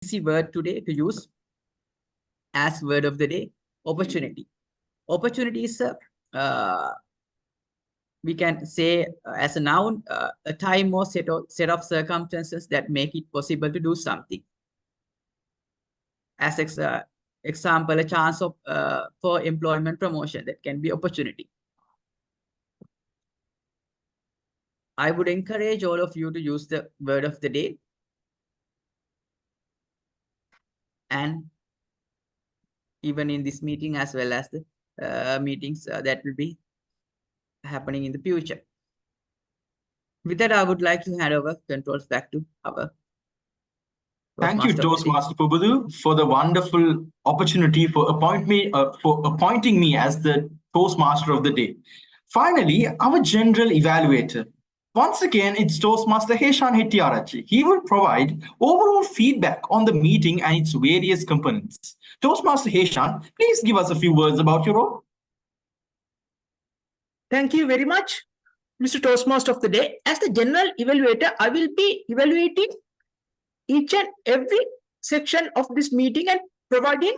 easy word today to use as word of the day, opportunity. Opportunity is we can say as a noun, a time or set of circumstances that make it possible to do something. As example, a chance of for employment promotion, that can be opportunity. I would encourage all of you to use the word of the day. And even in this meeting as well as the meetings that will be happening in the future. With that, I would like to hand over controls back to our Thank you, Toastmaster Pubudu, for the wonderful opportunity for appointing me as the Toastmaster of the day. Finally, our general evaluator. Once again, it's Toastmaster Heshan Hettiarachi. He will provide overall feedback on the meeting and its various components. Toastmaster Heshan, please give us a few words about your role. Thank you very much, Mr. Toastmaster of the day. As the general evaluator, I will be evaluating each and every section of this meeting and providing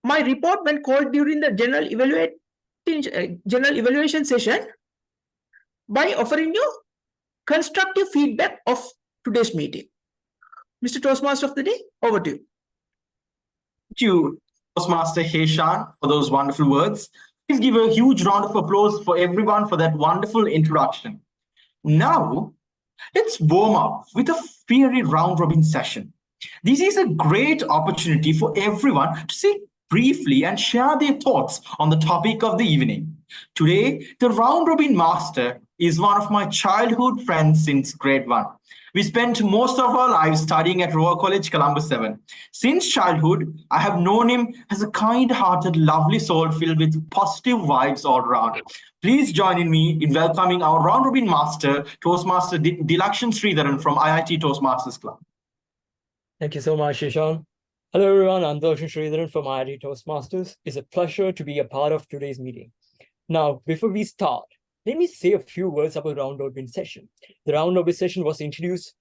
my report when called during the general evaluation session by offering you constructive feedback of today's meeting. Mr. Toastmaster of the day, over to you. Thank you, Toastmaster Heshan, for those wonderful words. Please give a huge round of applause for everyone for that wonderful introduction. Now, let's warm up with a fiery round-robin session. This is a great opportunity for everyone to speak briefly and share their thoughts on the topic of the evening. Today, the round-robin master is one of my childhood friends since grade 1. We spent most of our lives studying at Royal College, Colombo 7. Since childhood, I have known him as a kind-hearted, lovely soul filled with positive vibes all around. Please join me in welcoming our round-robin master, Toastmaster Dilakshan Sridharan from IIT Toastmasters Club. Thank you so much, Ishan. Hello, everyone. I'm Dilakshan Sridharan from IIT Toastmasters. It's a pleasure to be a part of today's meeting. Now, before we start, let me say a few words about the round-robin session. The round-robin session was introduced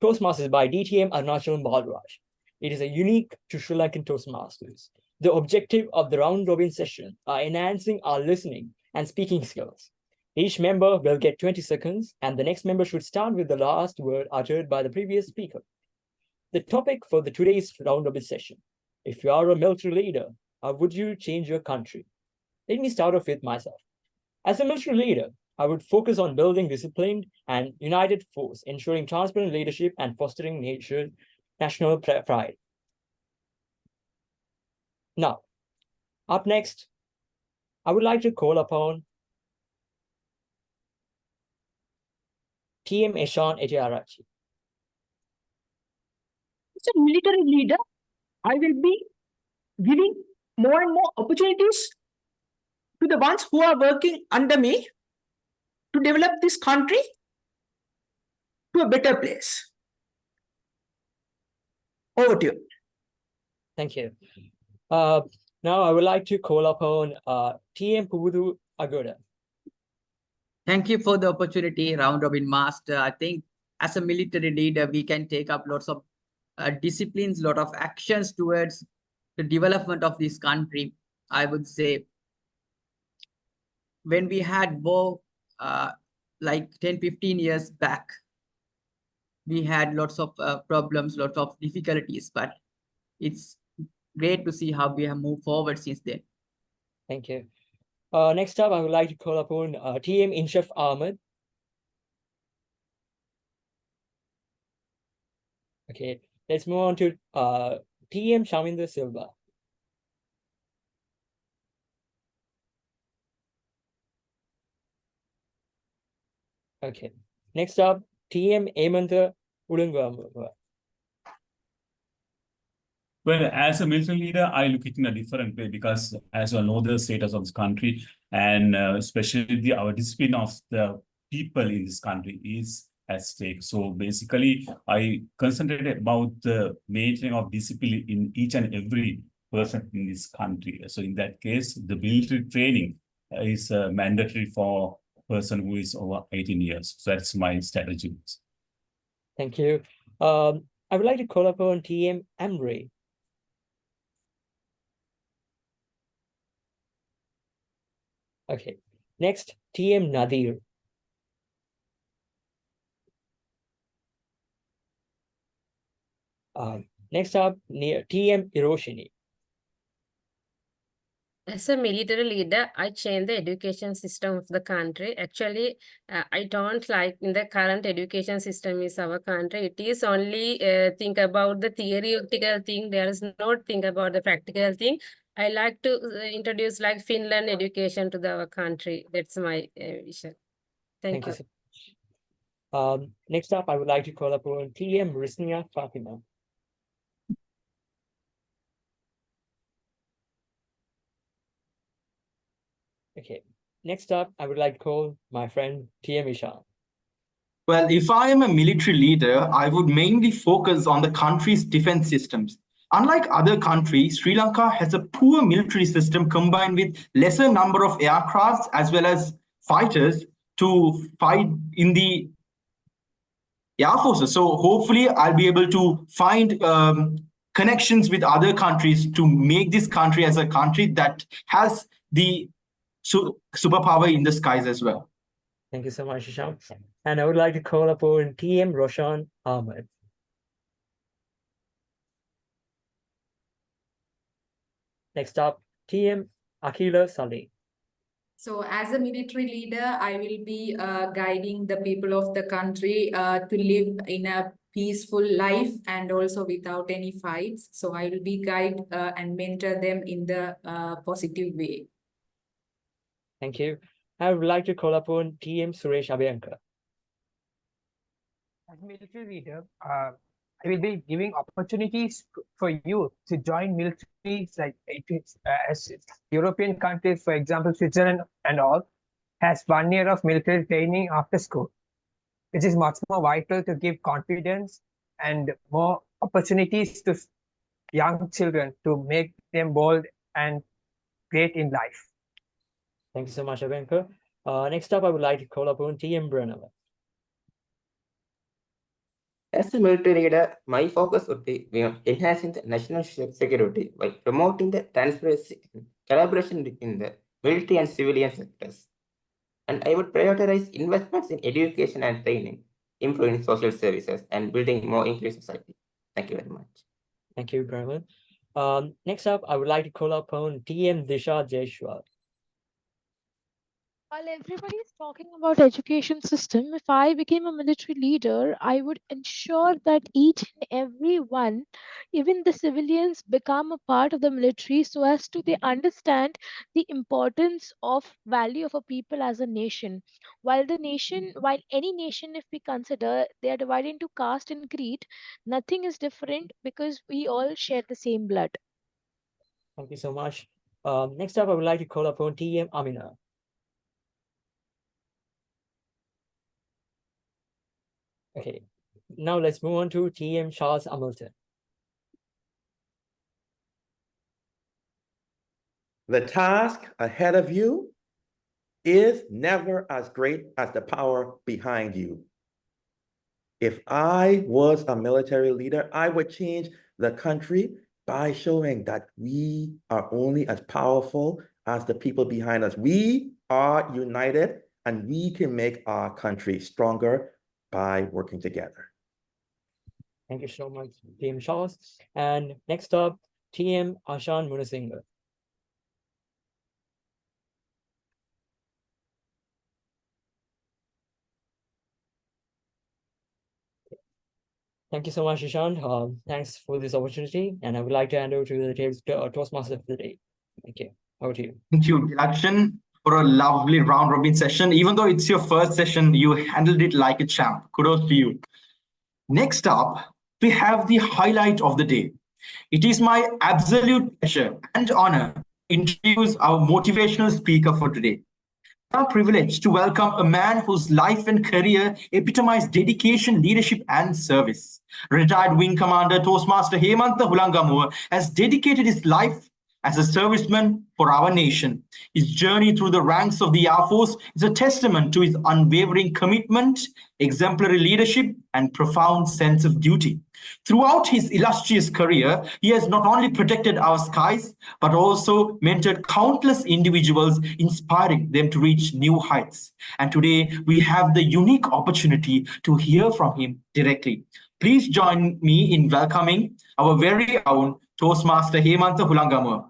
Toastmasters by DTM Arunachalam Balraj. It is a unique to Sri Lankan Toastmasters. The objective of the round-robin session are enhancing our listening and speaking skills. Each member will get 20 seconds, and the next member should start with the last word uttered by the previous speaker. The topic for today's round-robin session: if you are a military leader, how would you change your country? Let me start off with myself. As a military leader, I would focus on building disciplined and united force, ensuring transparent leadership and fostering national pride. Now, up next, I would like to call upon TM Heshan Hettiarachi. As a military leader, I will be giving more and more opportunities to the ones who are working under me to develop this country to a better place. Over to you. Thank you. Now I would like to call upon TM Pubudu Agoda. Thank you for the opportunity, round-robin master. I think as a military leader, we can take up lots of disciplines, lot of actions towards the development of this country. I would say when we had war like 10-15 years back, we had lots of problems, lots of difficulties, but it's great to see how we have moved forward since then. Thank you. Next up, I would like to call upon TM Inshaf Ahmed. Okay, let's move on to TM Shaminda Silva. Okay, next up, TM Hemantha Hulangamuwa. Well, as a military leader, I look at it in a different way because, as you all know, the status of this country and especially our discipline of the people in this country is at stake. So basically, I concentrate about the maintaining of discipline in each and every person in this country. So in that case, the military training is mandatory for a person who is over 18 years. So that's my strategy. Thank you. I would like to call upon TM Amre. Okay. Next, TM Nadir. Next up, TM Hiroshini. As a military leader, I changed the education system of the country. Actually, I don't like in the current education system is our country. It is only think about the theoretical thing. There is not think about the practical thing. I like to introduce like Finland education to our country. That's my vision. Thank you. So much. Next up, I would like to call upon TM Risnia Fatima. Okay. Next up, I would like to call my friend TM Ishan. Well, if I am a military leader, I would mainly focus on the country's defense systems. Unlike other countries, Sri Lanka has a poor military system combined with lesser number of aircrafts as well as fighters to fight in the air forces. So hopefully I'll be able to find connections with other countries to make this country as a country that has the superpower in the skies as well. Thank you so much, Isham. And I would like to call upon TM Roshan Ahmed. Next up, TM Akila Saleh. So as a military leader, I will be guiding the people of the country to live in a peaceful life and also without any fights. So I will be guide and mentor them in the positive way. Thank you. I would like to call upon TM Suresh Abhyankar. As military leader, I will be giving opportunities for you to join militaries like as European countries, for example, Switzerland and all, has 1 year of military training after school, which is much more vital to give confidence and more opportunities to young children to make them bold and great in life. Thank you so much, Abhyankar. Next up, I would like to call upon TM Brenner. As a military leader, my focus would be enhancing the national security by promoting the transparency and collaboration between the military and civilian sectors. And I would prioritize investments in education and training, improving social services, and building a more inclusive society. Thank you very much. Thank you, Brahman. Next up, I would like to call upon TM Disha Jaishwal. While everybody is talking about education system, if I became a military leader, I would ensure that each and every one, even the civilians, become a part of the military so as to they understand the importance of value of a people as a nation. While any nation, if we consider, they are divided into caste and creed, nothing is different because we all share the same blood. Thank you so much. Next up, I would like to call upon TM Amina. Okay, now let's move on to TM Charles Hamilton. The task ahead of you is never as great as the power behind you. If I was a military leader, I would change the country by showing that we are only as powerful as the people behind us. We are united and we can make our country stronger by working together. Thank you so much, TM Charles. And next up, TM Ashan Munasinghe. Thank you so much, Ishan. Thanks for this opportunity. And I would like to hand over to the Toastmaster of the day. Thank you. Over to you. Thank you, Dilakshan, for a lovely round robin session. Even though it's your first session, you handled it like a champ. Kudos to you. Next up, we have the highlight of the day. It is my absolute pleasure and honor to introduce our motivational speaker for today. I'm privileged to welcome a man whose life and career epitomize dedication, leadership, and service. Retired Wing Commander Toastmaster Hemantha Hulangamuwa has dedicated his life as a serviceman for our nation. His journey through the ranks of the Air Force is a testament to his unwavering commitment, exemplary leadership, and profound sense of duty. Throughout his illustrious career, he has not only protected our skies, but also mentored countless individuals, inspiring them to reach new heights. And today, we have the unique opportunity to hear from him directly. Please join me in welcoming our very own Toastmaster Hemantha Hulangamuwa.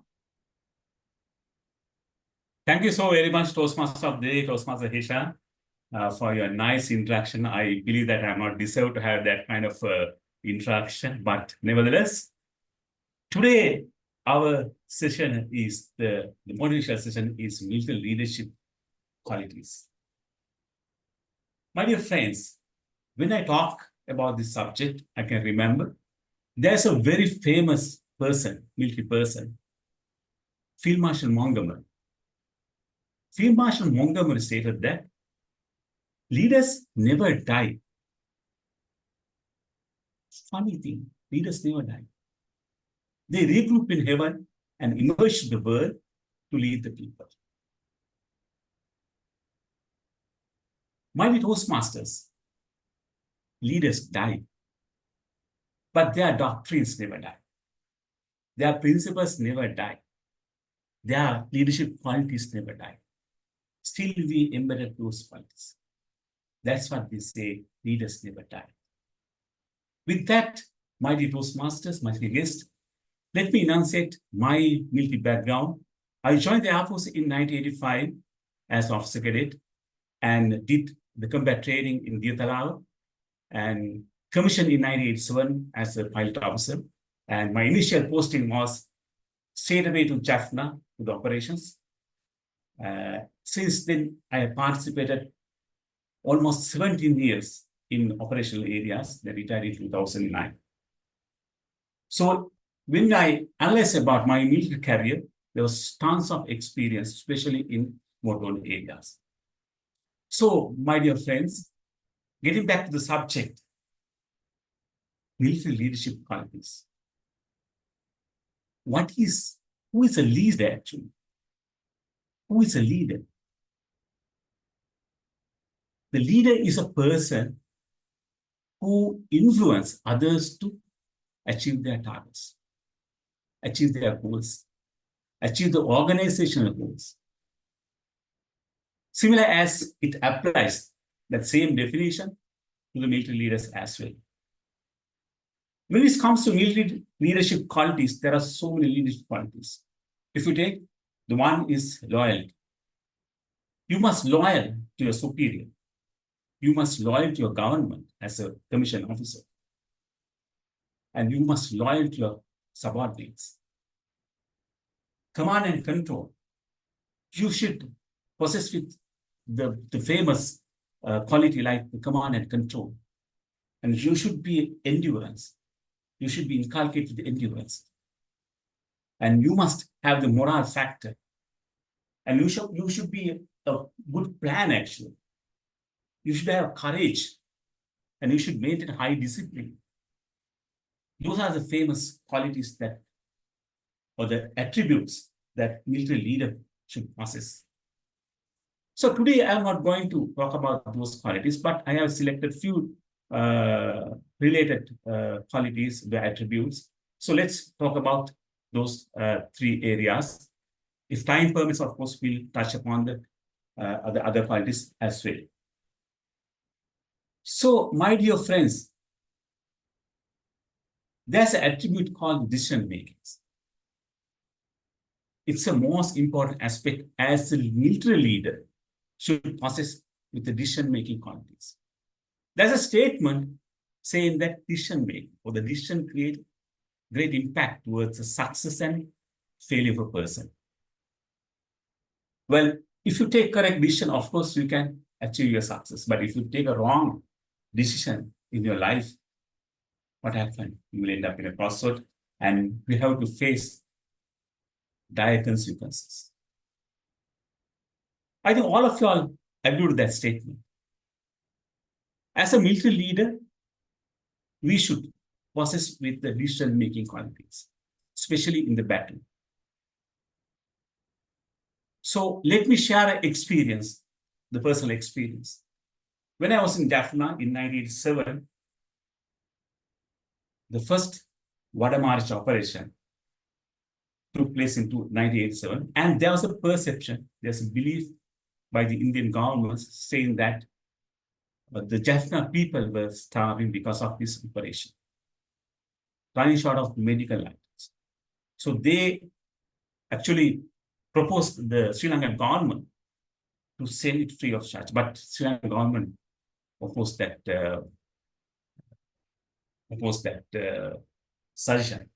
Thank you so very much, Toastmaster of the Day, Toastmaster Hishan, for your nice interaction. I believe that I'm not deserved to have that kind of interaction, but nevertheless, today our session is the motivational session is military leadership qualities. My dear friends, when I talk about this subject, I can remember there's a very famous person, military person, Field Marshal Montgomery. Field Marshal Montgomery stated that leaders never die. Funny thing, leaders never die. They regroup in heaven and emerge the world to lead the people. My dear Toastmasters, leaders die, but their doctrines never die. Their principles never die. Their leadership qualities never die. Still, we embedded those qualities. That's what they say, leaders never die. With that, my dear Toastmasters, my dear guests, let me enunciate my military background. I joined the Air Force in 1985 as officer cadet and did the combat training in Date-03rd and commissioned in 1987 as a pilot officer. And my initial posting was straight away to Jaffna, to the operations. Since then, I have participated almost 17 years in operational areas. Then retired in 2009. So when I analyze about my military career, there was tons of experience, especially in war-torn areas. So, my dear friends, getting back to the subject, military leadership qualities. Who is a leader actually? Who is a leader? The leader is a person who influences others to achieve their targets, achieve their goals, achieve the organizational goals. Similar as it applies that same definition to the military leaders as well. When it comes to military leadership qualities, there are so many leadership qualities. If you take, the one is loyalty. You must loyal to your superior. You must loyal to your government as a commissioned officer. And you must loyal to your subordinates. Command and control. You should possess with the famous quality like the command and control. And you should be endurance. You should be inculcated with endurance. And you must have the moral factor. And you should be a good plan, actually. You should have courage. And you should maintain high discipline. Those are the famous qualities that, or the attributes that military leader should possess. So today I'm not going to talk about those qualities, but I have selected few related qualities, the attributes. So let's talk about those three areas. If time permits, of course, we'll touch upon the other qualities as well. So, my dear friends, there's an attribute called decision making. It's the most important aspect as a military leader should possess with the decision making qualities. There's a statement saying that decision making or the decision create great impact towards the success and failure of a person. Well, if you take correct decision, of course, you can achieve your success. But if you take a wrong decision in your life, what happens? You will end up in a crossroad and we have to face dire consequences. I think all of you all agree with that statement. As a military leader, we should possess with the decision-making qualities, especially in the battle. So let me share an experience, the personal experience. When I was in Jaffna in 1987, the first Vada March operation took place in 1987, and there was a perception, there's a belief by the Indian government saying that the Jaffna people were starving because of this operation, running short of medical items. So they actually proposed the Sri Lankan government to send it free of charge, but Sri Lankan government opposed that suggestion.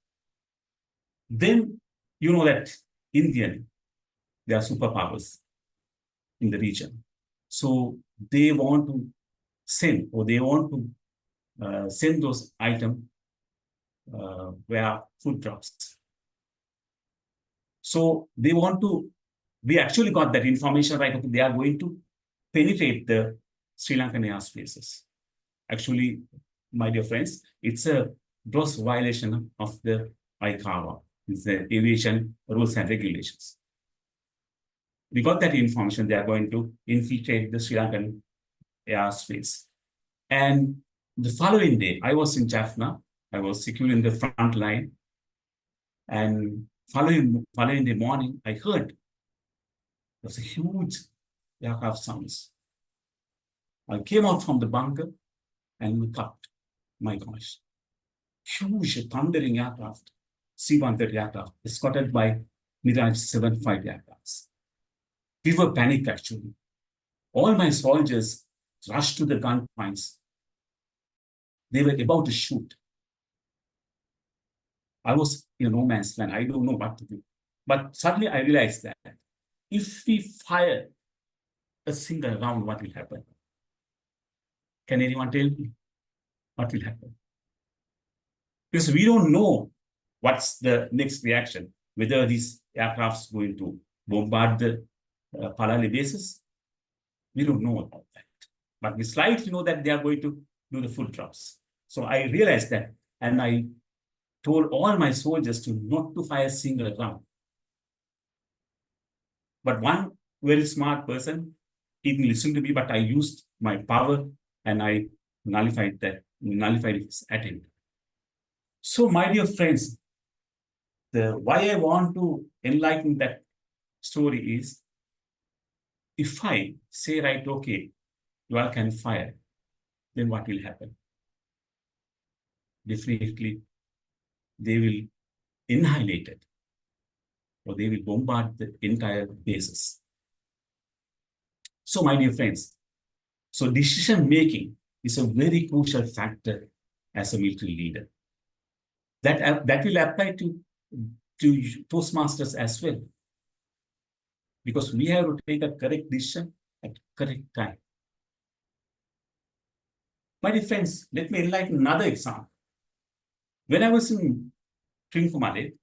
Then you know that Indian, they are superpowers in the region. So they want to send, or they want to send those items via food drops. So they want to, we actually got that information right. Okay, they are going to penetrate the Sri Lankan airspaces. Actually, my dear friends, it's a gross violation of the ICAWA, it's the aviation rules and regulations. We got that information, they are going to infiltrate the Sri Lankan airspace. And the following day, I was in Jaffna, I was securing the front line. And following the morning, I heard there was a huge aircraft sounds. I came out from the bunker and looked up. My gosh, huge thundering aircraft, C-130 aircraft, escorted by Mirage 75 aircrafts. We were panicked actually. All my soldiers rushed to the gun points. They were about to shoot. I was in a no man's land. I don't know what to do. But suddenly I realized that if we fire a single round, what will happen? Can anyone tell me what will happen? Because we don't know what's the next reaction, whether these aircrafts going to bombard the Palali bases. We don't know about that. But we slightly know that they are going to do the food drops. So I realized that, and I told all my soldiers to not to fire a single round. But one very smart person, he didn't listen to me, but I used my power and I nullified his attempt. So, my dear friends, why I want to enlighten that story is, if I say, right, okay, you all can fire, then what will happen? Definitely, they will annihilate it, or they will bombard the entire bases. So, my dear friends, so decision making is a very crucial factor as a military leader. That will apply to Toastmasters as well, because we have to take a correct decision at correct time. My dear friends, let me enlighten another example. When I was in Trincomalee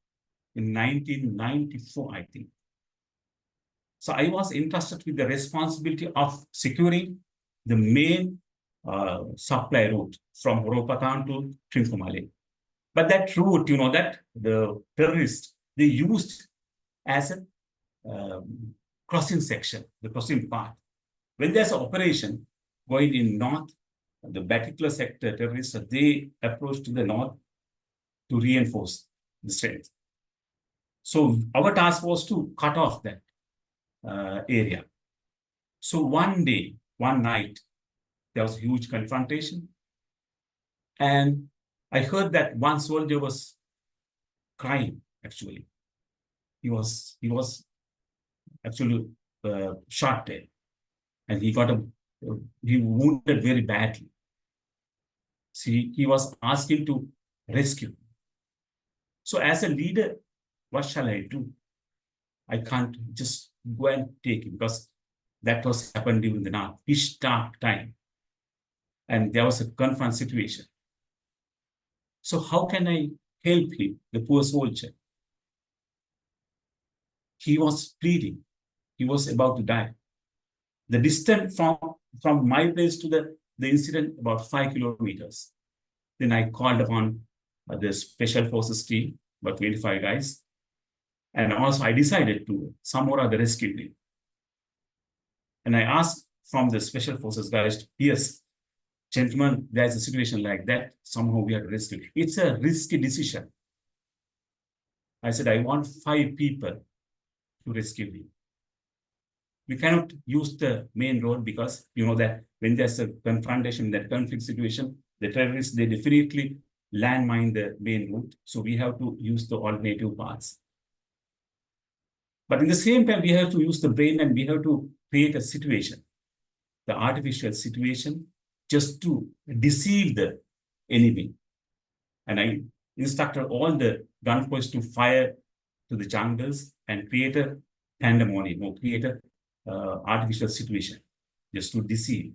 in 1994, I think. So I was entrusted with the responsibility of securing the main supply route from Horopatan to Trincomalee. But that route, you know, that the terrorists, they used as a crossing section, the crossing path. When there's an operation going in north, the particular sector terrorists, they approach to the north to reinforce the strength. So our task was to cut off that area. So one day, one night, there was a huge confrontation. And I heard that one soldier was crying, actually. He was actually shot there. And he wounded very badly. See, he was asking to rescue. So as a leader, what shall I do? I can't just go and take it, because that was happened during the night, pitch dark time. And there was a confront situation. So how can I help him, the poor soldier? He was bleeding. He was about to die. The distance from my place to the incident, about 5 kilometers. Then I called upon the Special Forces team, about 25 guys. And also I decided to somehow or other rescue him. And I asked from the special forces guys, yes, gentlemen, there's a situation like that. Somehow we have to rescue. It's a risky decision. I said, I want 5 people to rescue me. We cannot use the main road because you know that when there's a confrontation, that conflict situation, the terrorists, they definitely landmine the main route. So we have to use the alternative paths. But in the same time, we have to use the brain and we have to create a situation, the artificial situation, just to deceive the enemy. And I instructed all the gunboys to fire to the jungles and create a pandemonium or create a artificial situation just to deceive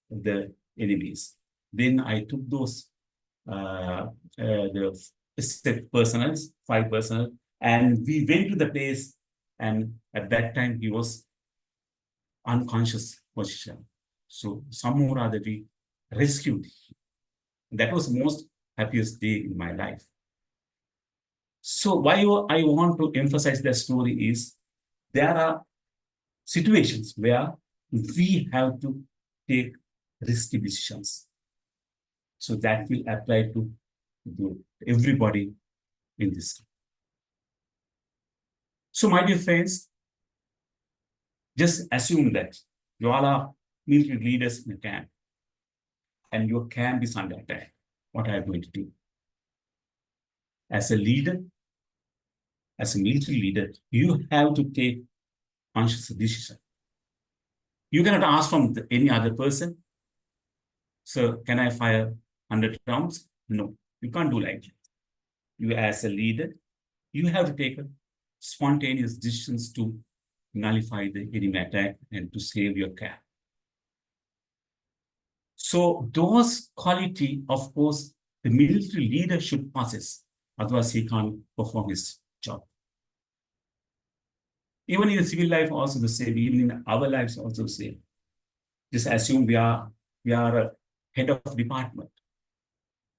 the enemies. Then I took those the personnel, 5 personnel, and we went to the place. And at that time, he was unconscious position. So somehow or other, we rescued him. That was the most happiest day in my life. So why I want to emphasize that story is there are situations where we have to take risky decisions. So that will apply to everybody in this. So my dear friends, just assume that you all are military leaders in a camp and your camp is under attack. What are you going to do? As a leader, as a military leader, you have to take conscious decision. You cannot ask from any other person, so can I fire 100 rounds? No, you can't do like that. You as a leader, you have to take spontaneous decisions to nullify the enemy attack and to save your camp. So those quality, of course, the military leader should possess, otherwise he can't perform his job. Even in the civil life also the same, even in our lives also the same. Just assume we are a head of department.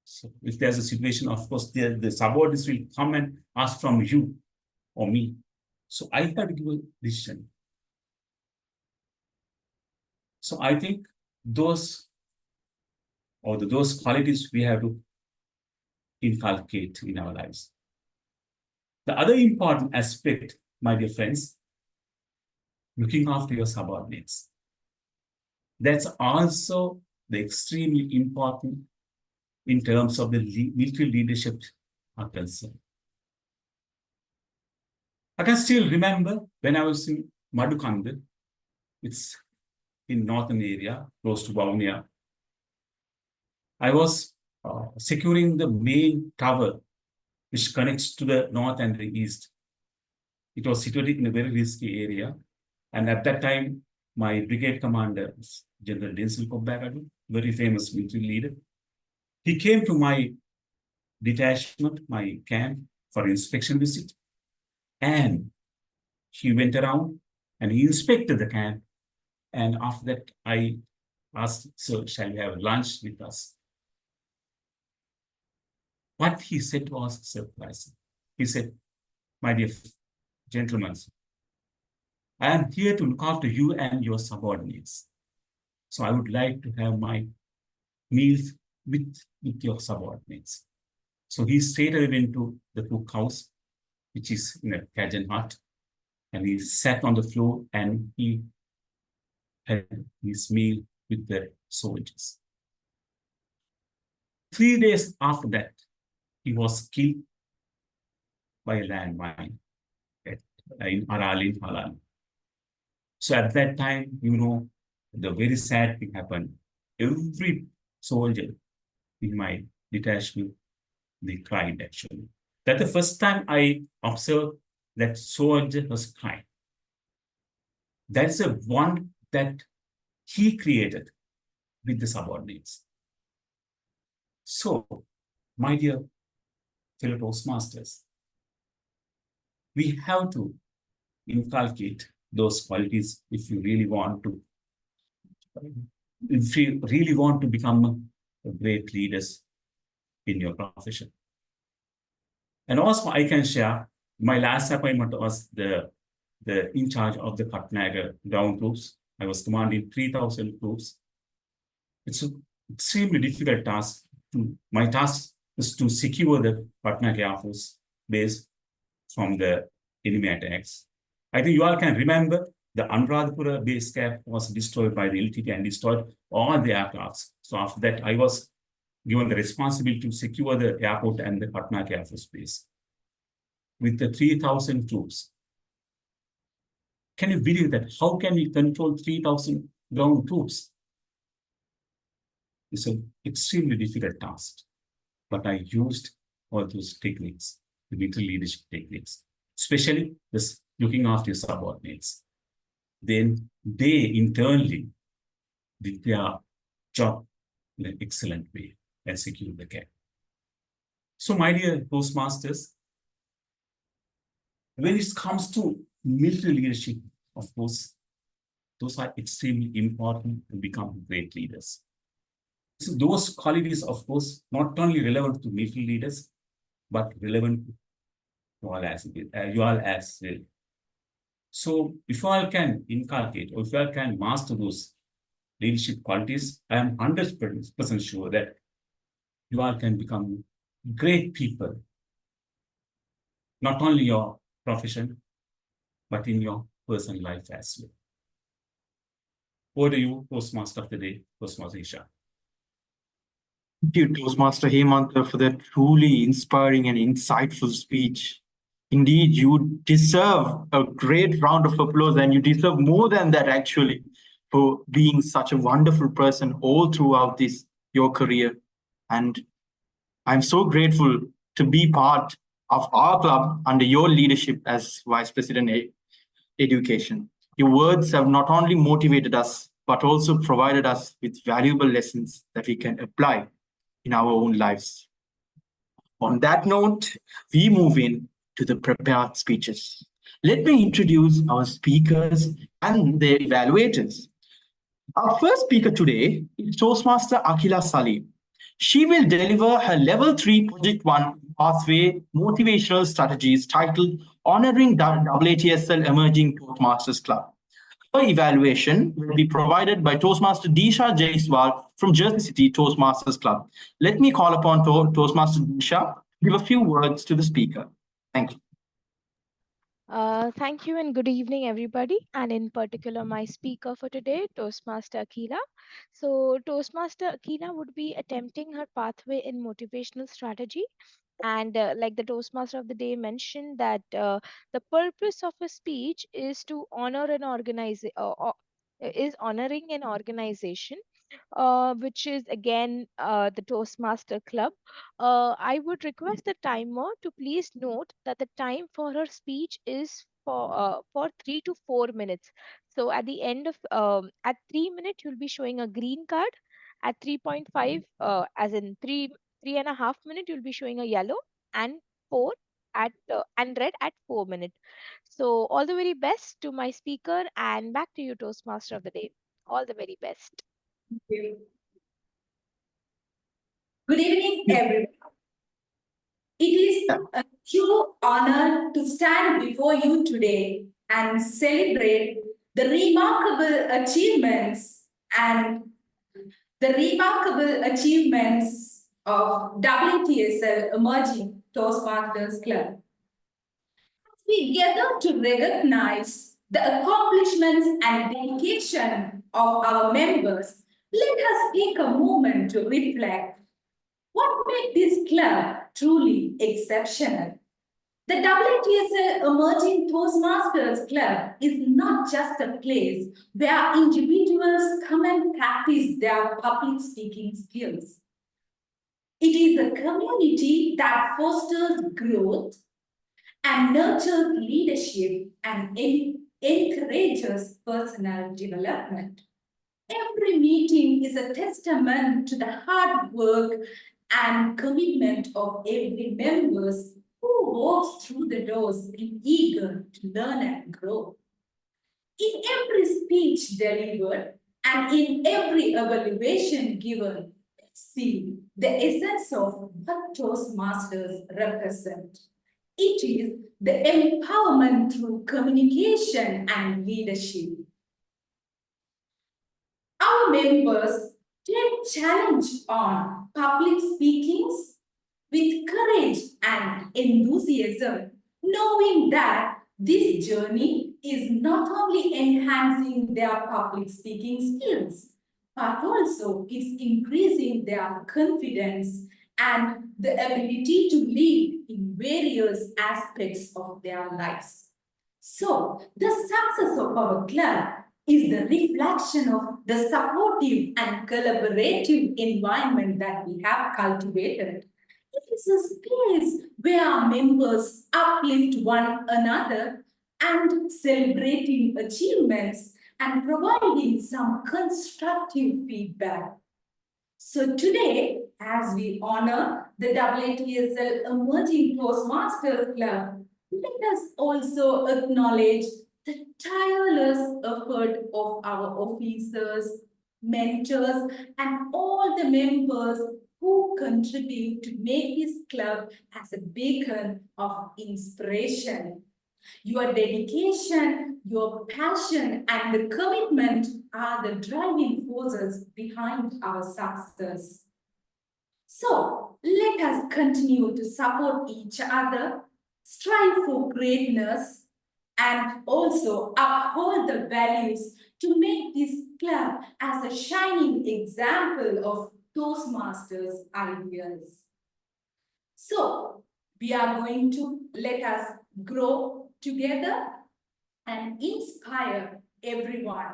So if there's a situation, of course, the subordinates will come and ask from you or me. So I have to give a decision. So I think those qualities we have to inculcate in our lives. The other important aspect, my dear friends, looking after your subordinates. That's also the extremely important in terms of the military leadership are concerned. I can still remember when I was in Madukanda, it's in northern area, close to Vavuniya. I was securing the main tower which connects to the north and the east. It was situated in a very risky area. And at that time, my brigade commander, General Denzel Kobbagadu, very famous military leader, he came to my detachment, my camp, for inspection visit. And he went around and he inspected the camp. And after that, I asked, so shall we have lunch with us? What he said was surprising. He said, my dear gentlemen, I am here to look after you and your subordinates. So I would like to have my meals with your subordinates. So he straight away went to the cookhouse, which is in a Cajun hut, and he sat on the floor and he had his meal with the soldiers. 3 days after that, he was killed by a landmine in Arali, Halal. So at that time, you know, the very sad thing happened. Every soldier in my detachment, they cried actually. That's the first time I observed that soldier was crying. That's a bond that he created with the subordinates. So, my dear fellow Toastmasters, we have to inculcate those qualities if you really want to become great leaders in your profession. And also I can share, my last appointment was the in charge of the Katnagar ground troops. I was commanding 3,000 troops. It's an extremely difficult task. My task is to secure the Patna Air Force base from the enemy attacks. I think you all can remember the Anuradhapura base camp was destroyed by the LTT and destroyed all the aircrafts. So after that, I was given the responsibility to secure the airport and the Patna Air Force base with the 3,000 troops. Can you believe that? How can we control 3,000 ground troops? It's an extremely difficult task, but I used all those techniques, the military leadership techniques, especially this looking after your subordinates. Then they internally did their job in an excellent way and secured the camp. So, my dear Toastmasters, when it comes to military leadership, of course, those are extremely important to become great leaders. So those qualities, of course, not only relevant to military leaders, but relevant to you all as well. So if you all can inculcate or if you all can master those leadership qualities, I am 100% sure that you all can become great people, not only your profession, but in your personal life as well. Over to you, Toastmaster of the Day, Toastmaster Isha. Thank you, Toastmaster Hemantha, for that truly inspiring and insightful speech. Indeed, you deserve a great round of applause, and you deserve more than that, actually, for being such a wonderful person all throughout your career. And I'm so grateful to be part of our club under your leadership as Vice President Education. Your words have not only motivated us, but also provided us with valuable lessons that we can apply in our own lives. On that note, we move in to the prepared speeches. Let me introduce our speakers and their evaluators. Our first speaker today is Toastmaster Akhila Salim. She will deliver her Level 3 Project 1 Pathway Motivational Strategies titled Honoring AATSL Emerging Toastmasters Club. Her evaluation will be provided by Toastmaster Disha Jaiswal from Jersey City Toastmasters Club. Let me call upon Toastmaster Disha to give a few words to the speaker. Thank you. Thank you and good evening, everybody, and in particular, my speaker for today, Toastmaster Akila. So, Toastmaster Akila would be attempting her pathway in motivational strategy. And like the Toastmaster of the Day mentioned, that the purpose of a speech is to honor an honoring an organization, which is again the Toastmaster Club. I would request the timer to please note that the time for her speech is for 3 to 4 minutes. So at the end of at 3 minutes, you'll be showing a green card. At 3.5, as in 3.5 minutes, you'll be showing a yellow, and four and red at 4 minutes. So all the very best to my speaker, and back to you, Toastmaster of the Day. All the very best. Good evening, everyone. It is a true honor to stand before you today and celebrate the remarkable achievements of WTSL Emerging Toastmasters Club. We gather to recognize the accomplishments and dedication of our members. Let us take a moment to reflect. What made this club truly exceptional? The WTSL Emerging Toastmasters Club is not just a place where individuals come and practice their public speaking skills. It is a community that fosters growth and nurtures leadership and encourages personal development. Every meeting is a testament to the hard work and commitment of every member who walks through the doors eager to learn and grow. In every speech delivered and in every evaluation given, see the essence of what Toastmasters represent. It is the empowerment through communication and leadership. our members take challenge on public speakings with courage and enthusiasm, knowing that this journey is not only enhancing their public speaking skills, but also is increasing their confidence and the ability to lead in various aspects of their lives. So, the success of our club is the reflection of the supportive and collaborative environment that we have cultivated. It is a space where our members uplift one another and celebrating achievements and providing some constructive feedback. So today, as we honor the AATSL Emerging Toastmasters Club, let us also acknowledge the tireless effort of our officers, mentors, and all the members who contribute to make this club as a beacon of inspiration. Your dedication, your passion, and the commitment are the driving forces behind our success. So let us continue to support each other, strive for greatness, and also uphold the values to make this club as a shining example of Toastmasters ideals. So we are going to let us grow together and inspire everyone.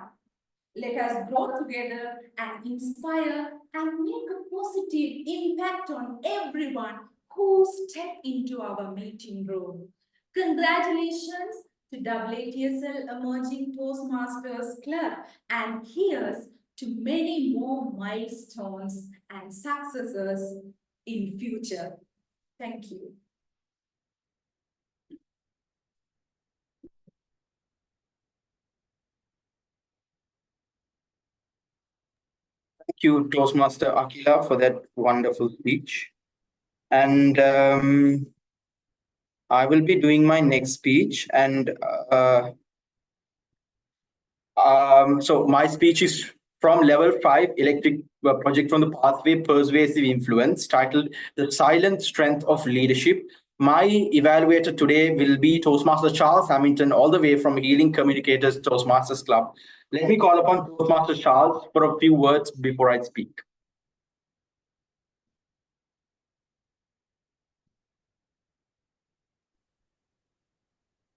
Let us grow together and inspire and make a positive impact on everyone who step into our meeting room. Congratulations to AATSL Emerging Toastmasters Club, and here's to many more milestones and successes in future. Thank you. Thank you, Toastmaster Akila, for that wonderful speech. And I will be doing my next speech. And so my speech is from Level 5 Electric Project from the Pathway Persuasive Influence, titled The Silent Strength of Leadership. My evaluator today will be Toastmaster Charles Hamilton, all the way from Healing Communicators Toastmasters Club. Let me call upon Toastmaster Charles for a few words before I speak.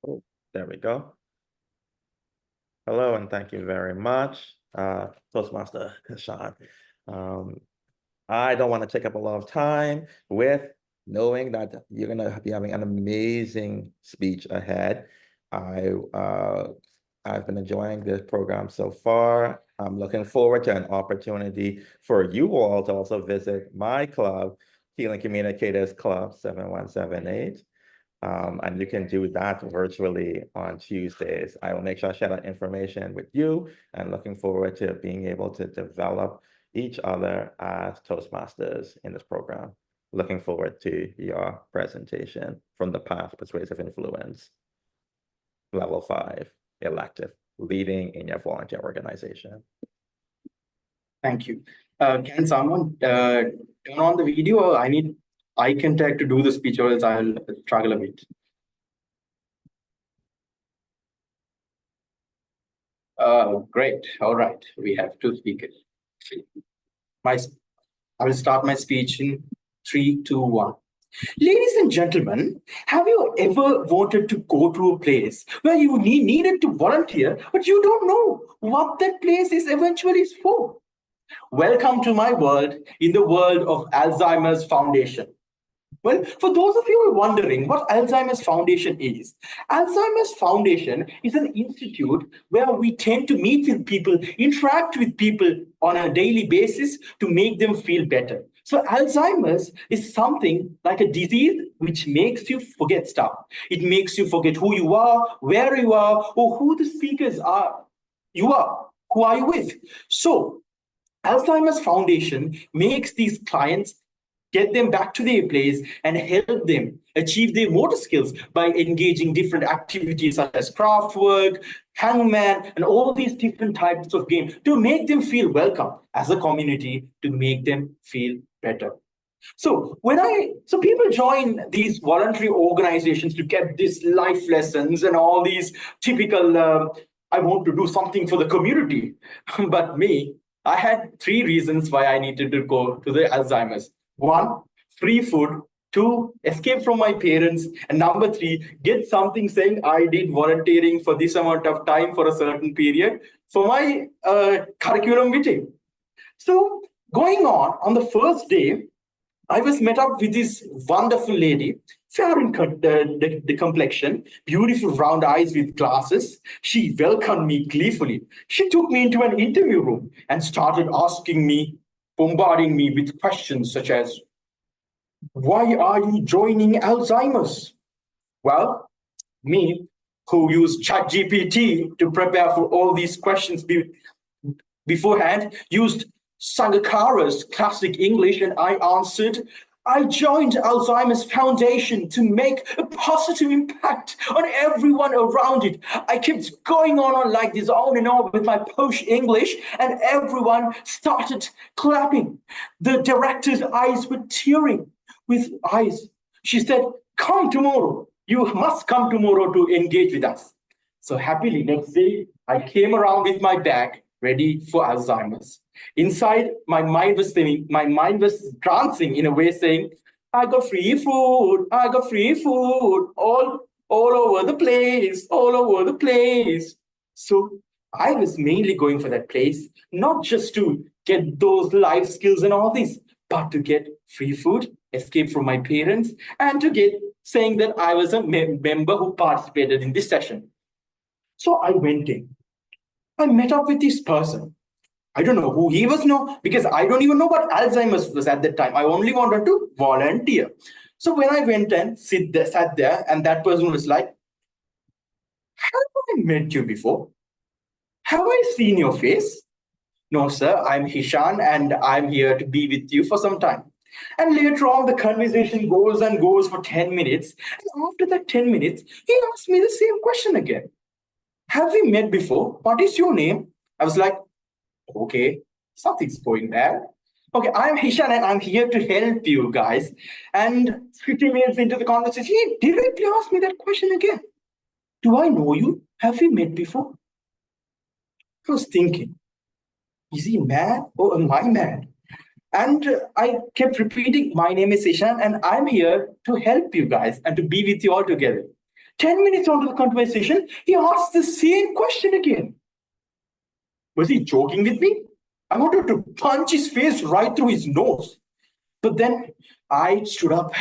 Oh, there we go. Hello, and thank you very much, Toastmaster Sean. I don't want to take up a lot of time with knowing that you're going to be having an amazing speech ahead. I've been enjoying this program so far. I'm looking forward to an opportunity for you all to also visit my club, Healing Communicators Club 7178. And you can do that virtually on Tuesdays. I will make sure I share that information with you, and looking forward to being able to develop each other as Toastmasters in this program. Looking forward to your presentation from the Path Persuasive Influence, Level 5, Elective, Leading in Your Volunteer Organization. Thank you. Can someone turn on the video? I need eye contact to do the speech, or else I'll struggle a bit. Great. All right. We have two speakers. I will start my speech in 3, 2, 1. Ladies and gentlemen, have you ever wanted to go to a place where you needed to volunteer, but you don't know what that place is eventually for? Welcome to my world, in the world of Alzheimer's Foundation. Well, for those of you who are wondering what Alzheimer's Foundation is an institute where we tend to meet with people, interact with people on a daily basis to make them feel better. So Alzheimer's is something like a disease which makes you forget stuff. It makes you forget who you are, where you are, or who the speakers are. You are. Who are you with? So Alzheimer's Foundation makes these clients, get them back to their place, and help them achieve their motor skills by engaging different activities such as craft work, hangman, and all these different types of games to make them feel welcome as a community, to make them feel better. So people join these voluntary organizations to get these life lessons and all these typical, I want to do something for the community. But me, I had 3 reasons why I needed to go to the Alzheimer's. 1, free food. 2, escape from my parents. And number 3, get something saying I did volunteering for this amount of time for a certain period for my curriculum meeting. So going on the first day, I was met up with this wonderful lady, fair in the complexion, beautiful round eyes with glasses. She welcomed me gleefully. She took me into an interview room and started asking me, bombarding me with questions such as, why are you joining Alzheimer's? Well, me, who used ChatGPT to prepare for all these questions beforehand, used Sangakkara's classic English, and I answered, I joined Alzheimer's Foundation to make a positive impact on everyone around it. I kept going on like this, on and on with my posh English, and everyone started clapping. The director's eyes were tearing with eyes. She said, come tomorrow. You must come tomorrow to engage with us. So happily, next day, I came around with my bag, ready for Alzheimer's. Inside, my mind was spinning. My mind was dancing in a way, saying, I got free food. I got free food all over the place, all over the place. So I was mainly going for that place, not just to get those life skills and all this, but to get free food, escape from my parents, and to get saying that I was a member who participated in this session. So I went in. I met up with this person. I don't know who he was, because I don't even know what Alzheimer's was at that time. I only wanted to volunteer. So when I went and sat there, and that person was like, have I met you before? Have I seen your face? No, sir, I'm Hishan, and I'm here to be with you for some time. And later on, the conversation goes and goes for 10 minutes. And after that 10 minutes, he asked me the same question again. Have we met before? What is your name? I was like, okay, something's going bad. Okay, I'm Hishan and I'm here to help you guys. And 15 minutes into the conversation, he directly asked me that question again. Do I know you? Have we met before? I was thinking, is he mad or am I mad? And I kept repeating, my name is Hishan and I'm here to help you guys and to be with you all together. 10 minutes onto the conversation, he asked the same question again. Was he joking with me? I wanted to punch his face right through his nose. But then I stood up,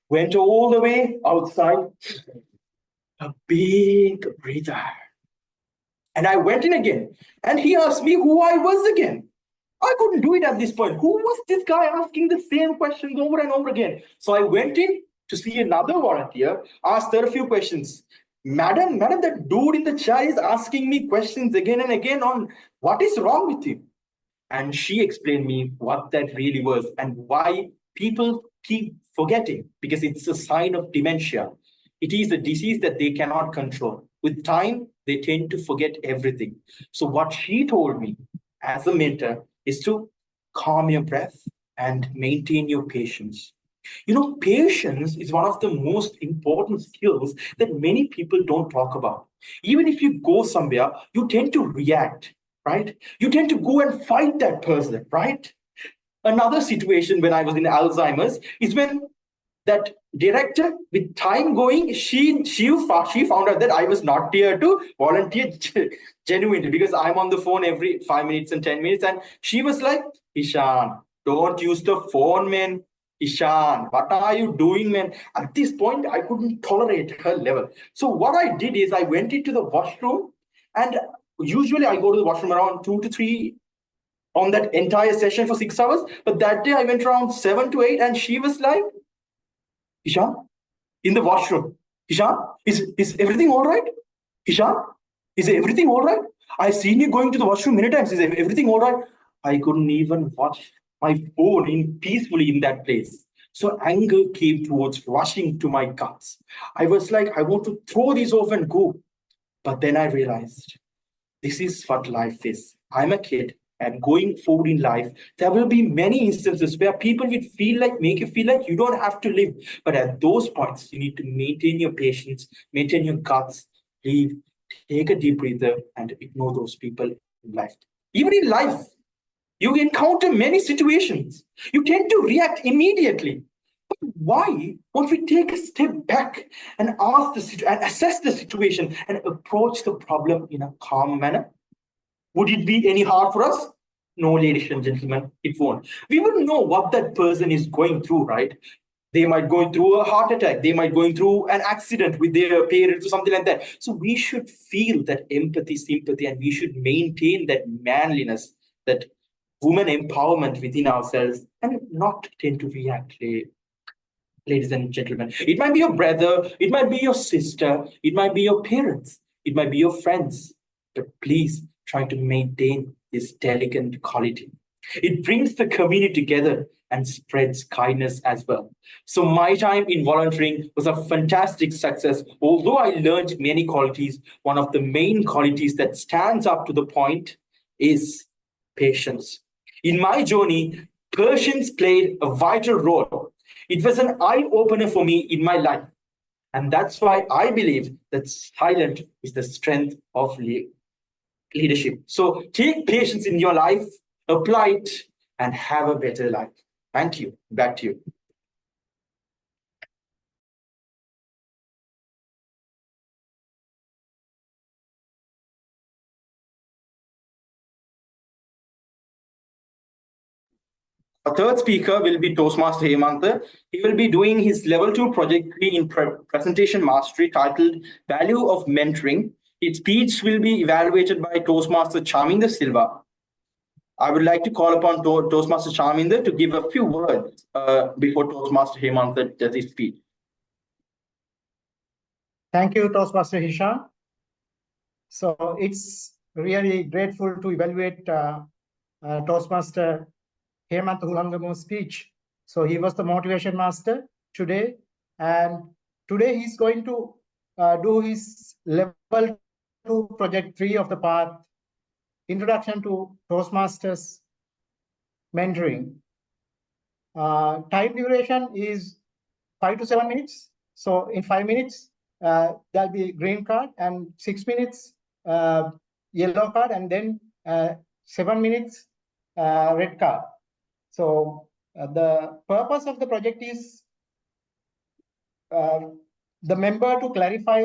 went all the way outside, a big breather. And I went in again. And he asked me who I was again. I couldn't do it at this point. Who was this guy asking the same questions over and over again? So I went in to see another volunteer, asked her a few questions. Madam, that dude in the chair is asking me questions again and again on what is wrong with you. And she explained me what that really was and why people keep forgetting, because it's a sign of dementia. It is a disease that they cannot control. With time, they tend to forget everything. So what she told me as a mentor is to calm your breath and maintain your patience. Patience is one of the most important skills that many people don't talk about. Even if you go somewhere, you tend to react, right? You tend to go and fight that person, right? Another situation when I was in Alzheimer's is when that director, with time going, she found out that I was not here to volunteer genuinely, because I'm on the phone every 5 minutes and 10 minutes. And she was like, Ishan, don't use the phone, man. Ishan, what are you doing, man? At this point, I couldn't tolerate her level. So what I did is I went into the washroom, and usually I go to the washroom around 2 to 3 on that entire session for 6 hours. But that day I went around 7 to 8, and she was like, Ishan, in the washroom. Ishan, is everything all right? Ishan, is everything all right? I've seen you going to the washroom many times. Is everything all right? I couldn't even watch my phone peacefully in that place. So anger came towards rushing to my guts. I was like, I want to throw these off and go. But then I realized this is what life is. I'm a kid, and going forward in life, there will be many instances where people will make you feel like you don't have to live. But at those points, you need to maintain your patience, maintain your guts, leave, take a deep breather, and ignore those people in life. Even in life, you encounter many situations. You tend to react immediately. But why won't we take a step back and assess the situation and approach the problem in a calm manner? Would it be any hard for us? No, ladies and gentlemen, it won't. We will know what that person is going through, right? They might go through a heart attack. They might going through an accident with their parents or something like that. So we should feel that empathy, sympathy, and we should maintain that manliness, that woman empowerment within ourselves, and not tend to react, ladies and gentlemen. It might be your brother, it might be your sister, it might be your parents, it might be your friends. But please try to maintain this delicate quality. It brings the community together and spreads kindness as well. So my time in volunteering was a fantastic success. Although I learned many qualities, one of the main qualities that stands up to the point is patience. In my journey, patience played a vital role. It was an eye-opener for me in my life. And that's why I believe that silence is the strength of leadership. So take patience in your life, apply it, and have a better life. Thank you. Back to you. Our third speaker will be Toastmaster Hemantha. He will be doing his level 2 project in presentation mastery titled Value of Mentoring. His speech will be evaluated by Toastmaster Charminder Silva. I would like to call upon Toastmaster Charminder to give a few words before Toastmaster Hemantha does his speech. Thank you, Toastmaster Hishan. So it's really grateful to evaluate Toastmaster Hemantha Hulangamuwa's speech. So he was the motivation master today, and today he's going to do his level 2 project 3 of the path, Introduction to Toastmasters Mentoring. Time duration is 5 to 7 minutes. So in 5 minutes, there'll be green card, and 6 minutes yellow card, and then 7 minutes red card. So the purpose of the project is the member to clarify,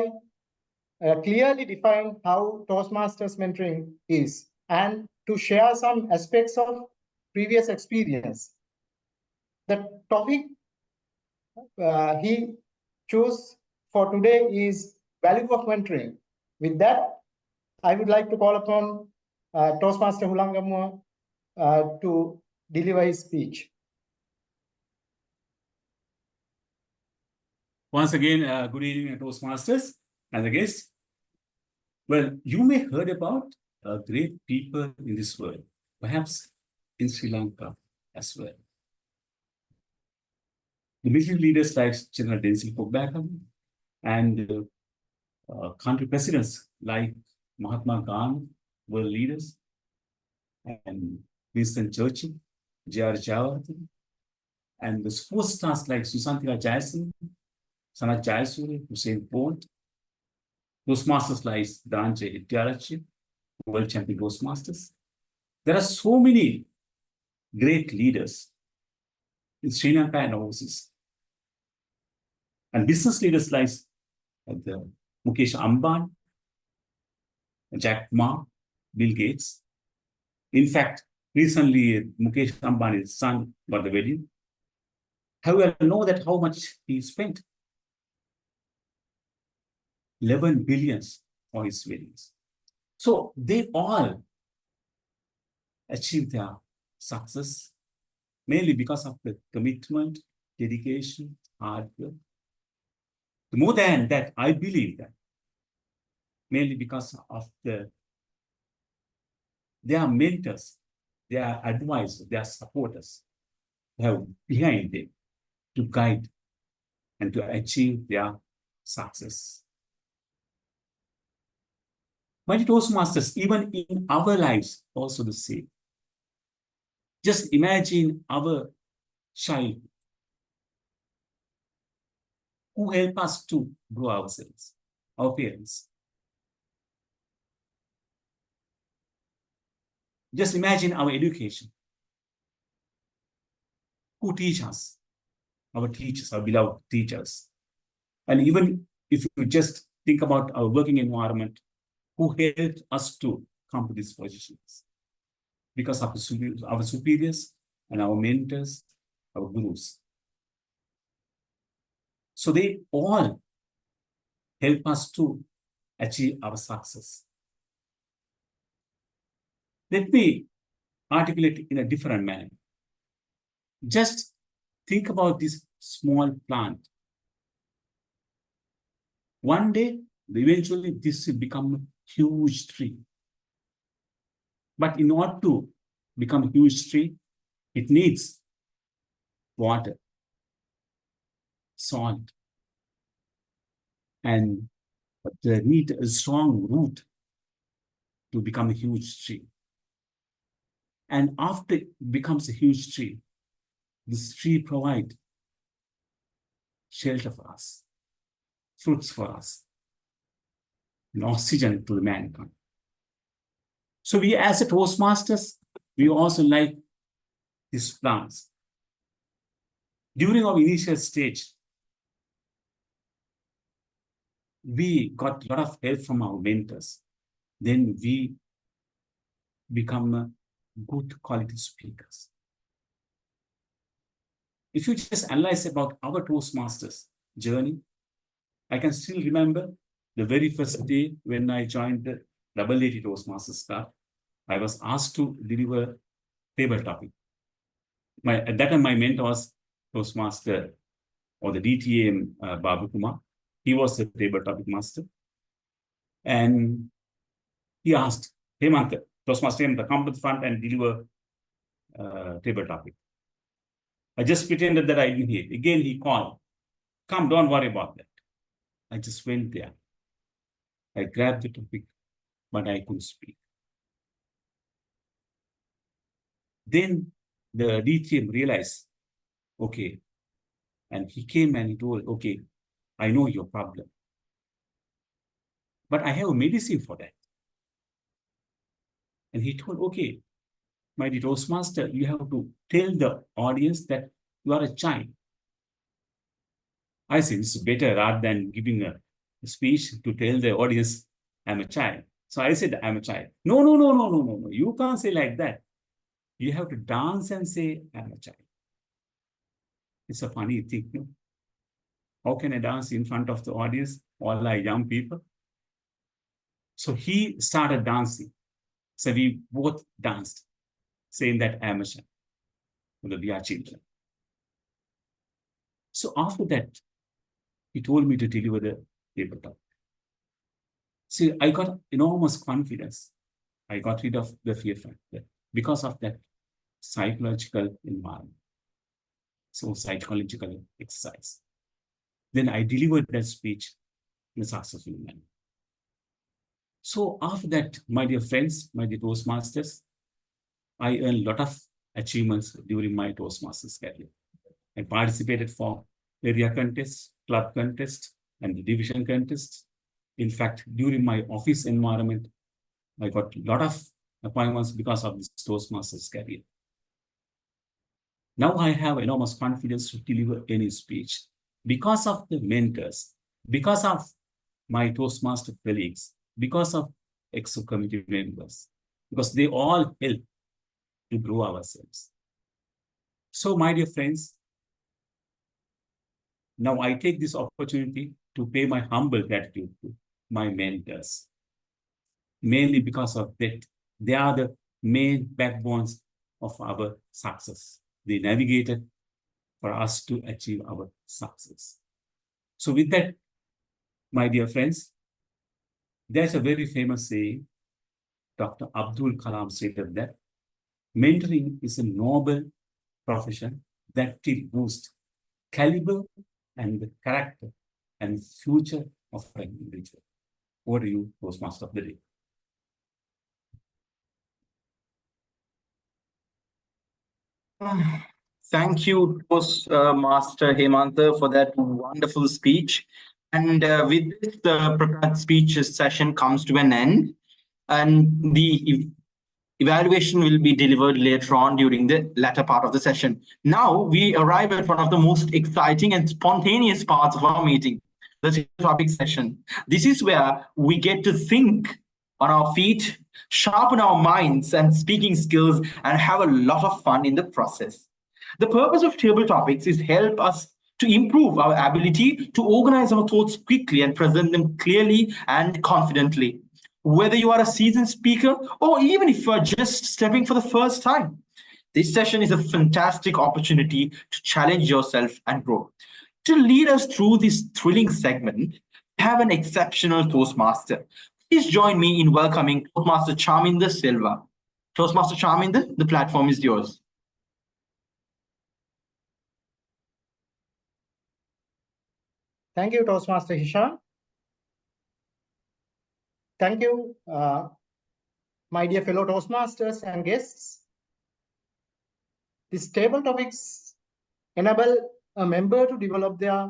clearly define how Toastmasters mentoring is, and to share some aspects of previous experience. The topic he chose for today is value of mentoring. With that, I would like to call upon Toastmaster Hulangamuwa to deliver his speech. Once again, good evening, Toastmasters and the guests. Well, you may have heard about great people in this world, perhaps in Sri Lanka as well. The military leaders like General Denzil Pobakam and country presidents like Mahatma Gandhi were leaders, and Winston Churchill, J.R. Jayawardene, and the superstars like Susantika Jayasinghe, Sanat Jayasuri, Hussein Bolt, Toastmasters like Dhananjay Ityarachi, world champion Toastmasters. There are so many great leaders in Sri Lanka and overseas. And business leaders like the Mukesh Ambani, Jack Ma, Bill Gates. In fact, recently Mukesh Ambani's son got the wedding. However, know that how much he spent. 11 billions for his weddings. So they all achieved their success mainly because of the commitment, dedication, hard work. More than that, I believe that mainly because of their mentors, their advisors, their supporters have behind them to guide and to achieve their success. My Toastmasters, even in our lives, also the same. Just imagine our child who help us to grow ourselves, our parents. Just imagine our education, who teach us, our teachers, our beloved teachers. And even if you just think about our working environment, who helped us to come to these positions because of our superiors and our mentors, our gurus. So they all help us to achieve our success. Let me articulate in a different manner. Just think about this small plant. One day, eventually, this will become a huge tree. But in order to become a huge tree, it needs water, salt, and they need a strong root to become a huge tree. And after it becomes a huge tree, this tree provides shelter for us, fruits for us, and oxygen to the mankind. So we as a Toastmasters, we also like these plants. During our initial stage, we got a lot of help from our mentors. Then we become good quality speakers. If you just analyze about our Toastmasters journey, I can still remember the very first day when I joined the AATSL Toastmasters Club, I was asked to deliver table topic. At that time, my mentor was Toastmaster or the DTM Babu Kumar. He was the table topic master. And he asked, Hemantha, Toastmaster Hemantha, come to the front and deliver table topic. I just pretended that I didn't hear. Again, he called, come, don't worry about that. I just went there. I grabbed the topic, but I couldn't speak. Then the DTM realized, okay, and he came and he told, okay, I know your problem, but I have a medicine for that. And he told, okay, my dear Toastmaster, you have to tell the audience that you are a child. I said, it's better rather than giving a speech to tell the audience I'm a child. So I said, I'm a child. No. You can't say like that. You have to dance and say, I'm a child. It's a funny thing. No? How can I dance in front of the audience? All are young people. So he started dancing. So we both danced, saying that I'm a child. We are children. So after that, he told me to deliver the paper talk. See, I got enormous confidence. I got rid of the fear factor because of that psychological environment. So psychological exercise. Then I delivered that speech in a successful manner. So after that, my dear friends, my dear Toastmasters, I earned a lot of achievements during my Toastmasters career. I participated for area contest, club contest, and the division contest. In fact, during my office environment, I got a lot of appointments because of this Toastmasters career. Now I have enormous confidence to deliver any speech because of the mentors, because of my Toastmaster colleagues, because of EXO committee members, because they all help to grow ourselves. So, my dear friends, now I take this opportunity to pay my humble gratitude to my mentors, mainly because of that. They are the main backbones of our success. They navigated for us to achieve our success. So with that, my dear friends, there's a very famous saying, Dr. Abdul Kalam stated that mentoring is a noble profession that will boost caliber and the character and future of an individual. What are you, Toastmaster of the day? Thank you, Toastmaster Hemantha, for that wonderful speech. And with this, the prepared speeches session comes to an end, and the evaluation will be delivered later on during the latter part of the session. Now we arrive at one of the most exciting and spontaneous parts of our meeting, the topic session. This is where we get to think on our feet, sharpen our minds and speaking skills, and have a lot of fun in the process. The purpose of table topics is help us to improve our ability to organize our thoughts quickly and present them clearly and confidently. Whether you are a seasoned speaker or even if you are just stepping for the first time, this session is a fantastic opportunity to challenge yourself and grow. To lead us through this thrilling segment, we have an exceptional Toastmaster. Please join me in welcoming Toastmaster Charminder Silva. Toastmaster Charminder, the platform is yours. Thank you, Toastmaster Hishan. Thank you, my dear fellow Toastmasters and guests. These table topics enable a member to develop their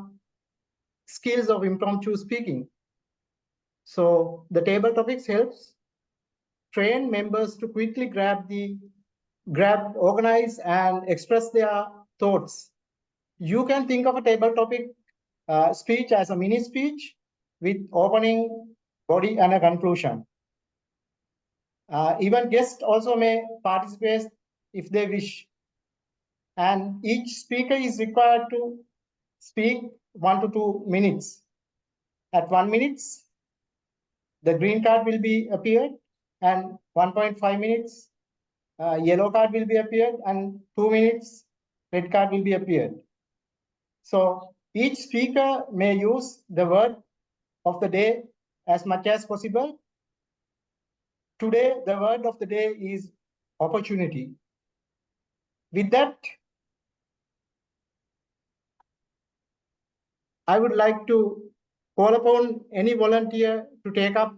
skills of impromptu speaking. So the table topics helps train members to quickly organize, and express their thoughts. You can think of a table topic speech as a mini speech with opening, body, and a conclusion. Even guests also may participate if they wish. And each speaker is required to speak 1 to 2 minutes. At 1 minute, the green card will be appeared, and 1.5 minutes, yellow card will be appeared, and 2 minutes, red card will be appeared. So each speaker may use the word of the day as much as possible. Today, the word of the day is opportunity. With that, I would like to call upon any volunteer to take up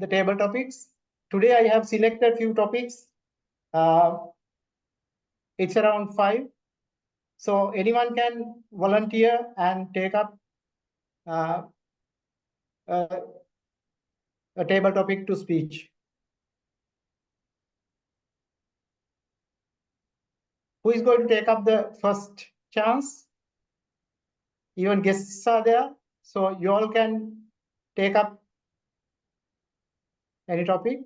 the table topics. Today, I have selected few topics. It's around 5. So anyone can volunteer and take up a table topic to speech. Who is going to take up the first chance? Even guests are there, so you all can take up any topic.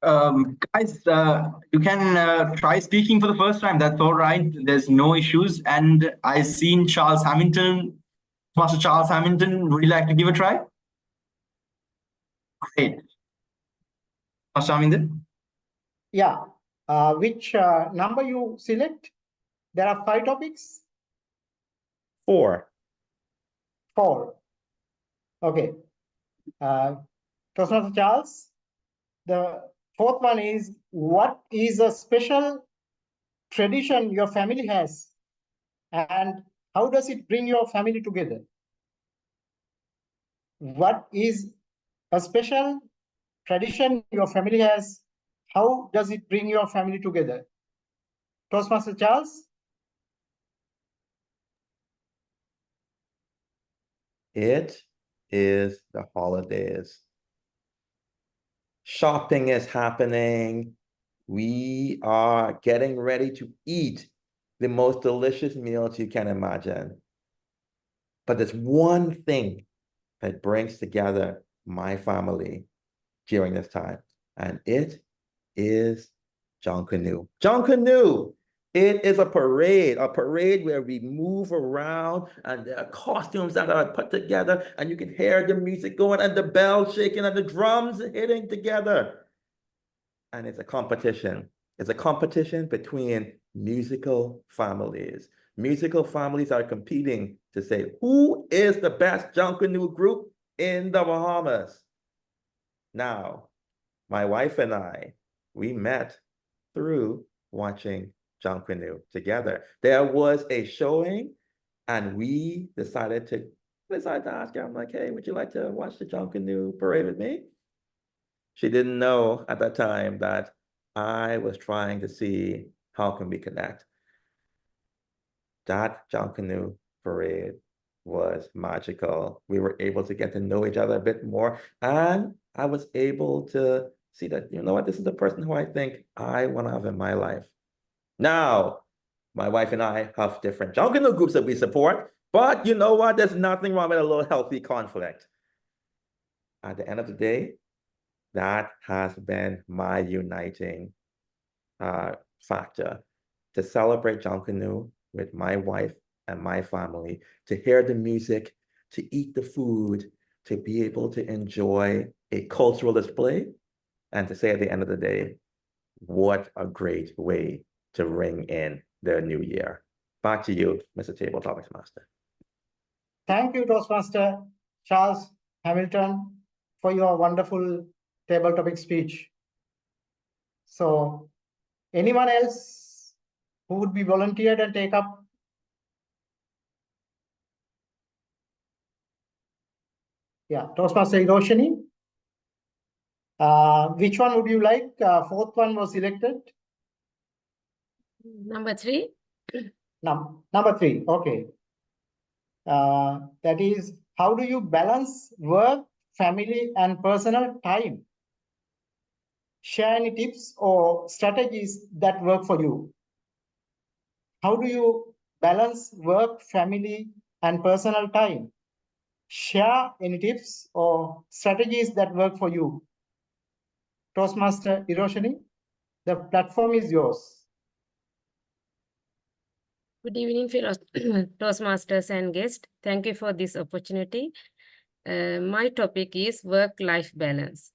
Guys, you can try speaking for the first time. That's all right. There's no issues. And I've seen Charles Hamilton. Master Charles Hamilton, would you like to give a try? Great. Master Hamilton? Yeah. Which number you select? There are 5 topics. 4. 4. Okay. Toastmaster Charles, the 4th one is, what is a special tradition your family has, and how does it bring your family together? What is a special tradition your family has? How does it bring your family together? Toastmaster Charles? It is the holidays. Shopping is happening. We are getting ready to eat the most delicious meals you can imagine. But there's one thing that brings together my family during this time, and it is Hulangamuwa. Hulangamuwa! It is a parade where we move around and there are costumes that are put together and you can hear the music going and the bells shaking and the drums hitting together. And it's a competition. It's a competition between musical families. Musical families are competing to say, who is the best Hulangamuwa group in the Bahamas? Now, my wife and I, we met through watching Hulangamuwa together. There was a showing and we decided to I decided to ask her, I'm like, hey, would you like to watch the Junkanoo parade with me? She didn't know at that time that I was trying to see how can we connect. That Junkanoo parade was magical. We were able to get to know each other a bit more. And I was able to see that, you know what, this is the person who I think I want to have in my life. Now, my wife and I have different Junkanoo groups that we support, but you know what? There's nothing wrong with a little healthy conflict. At the end of the day, that has been my uniting factor to celebrate Junkanoo with my wife and my family, to hear the music, to eat the food, to be able to enjoy a cultural display, and to say at the end of the day, what a great way to ring in the new year. Back to you, Mr. Table Topics Master. Thank you, Toastmaster Charles Hamilton, for your wonderful table topic speech. So, anyone else who would be volunteered and take up? Yeah, Toastmaster Hiroshini. Which one would you like? Fourth one was selected. Number 3. Number 3, okay. That is, how do you balance work, family, and personal time? Share any tips or strategies that work for you. How do you balance work, family, and personal time? Share any tips or strategies that work for you. Toastmaster Hiroshini, the platform is yours. Good evening, fellow Toastmasters and guests. Thank you for this opportunity. My topic is work-life balance.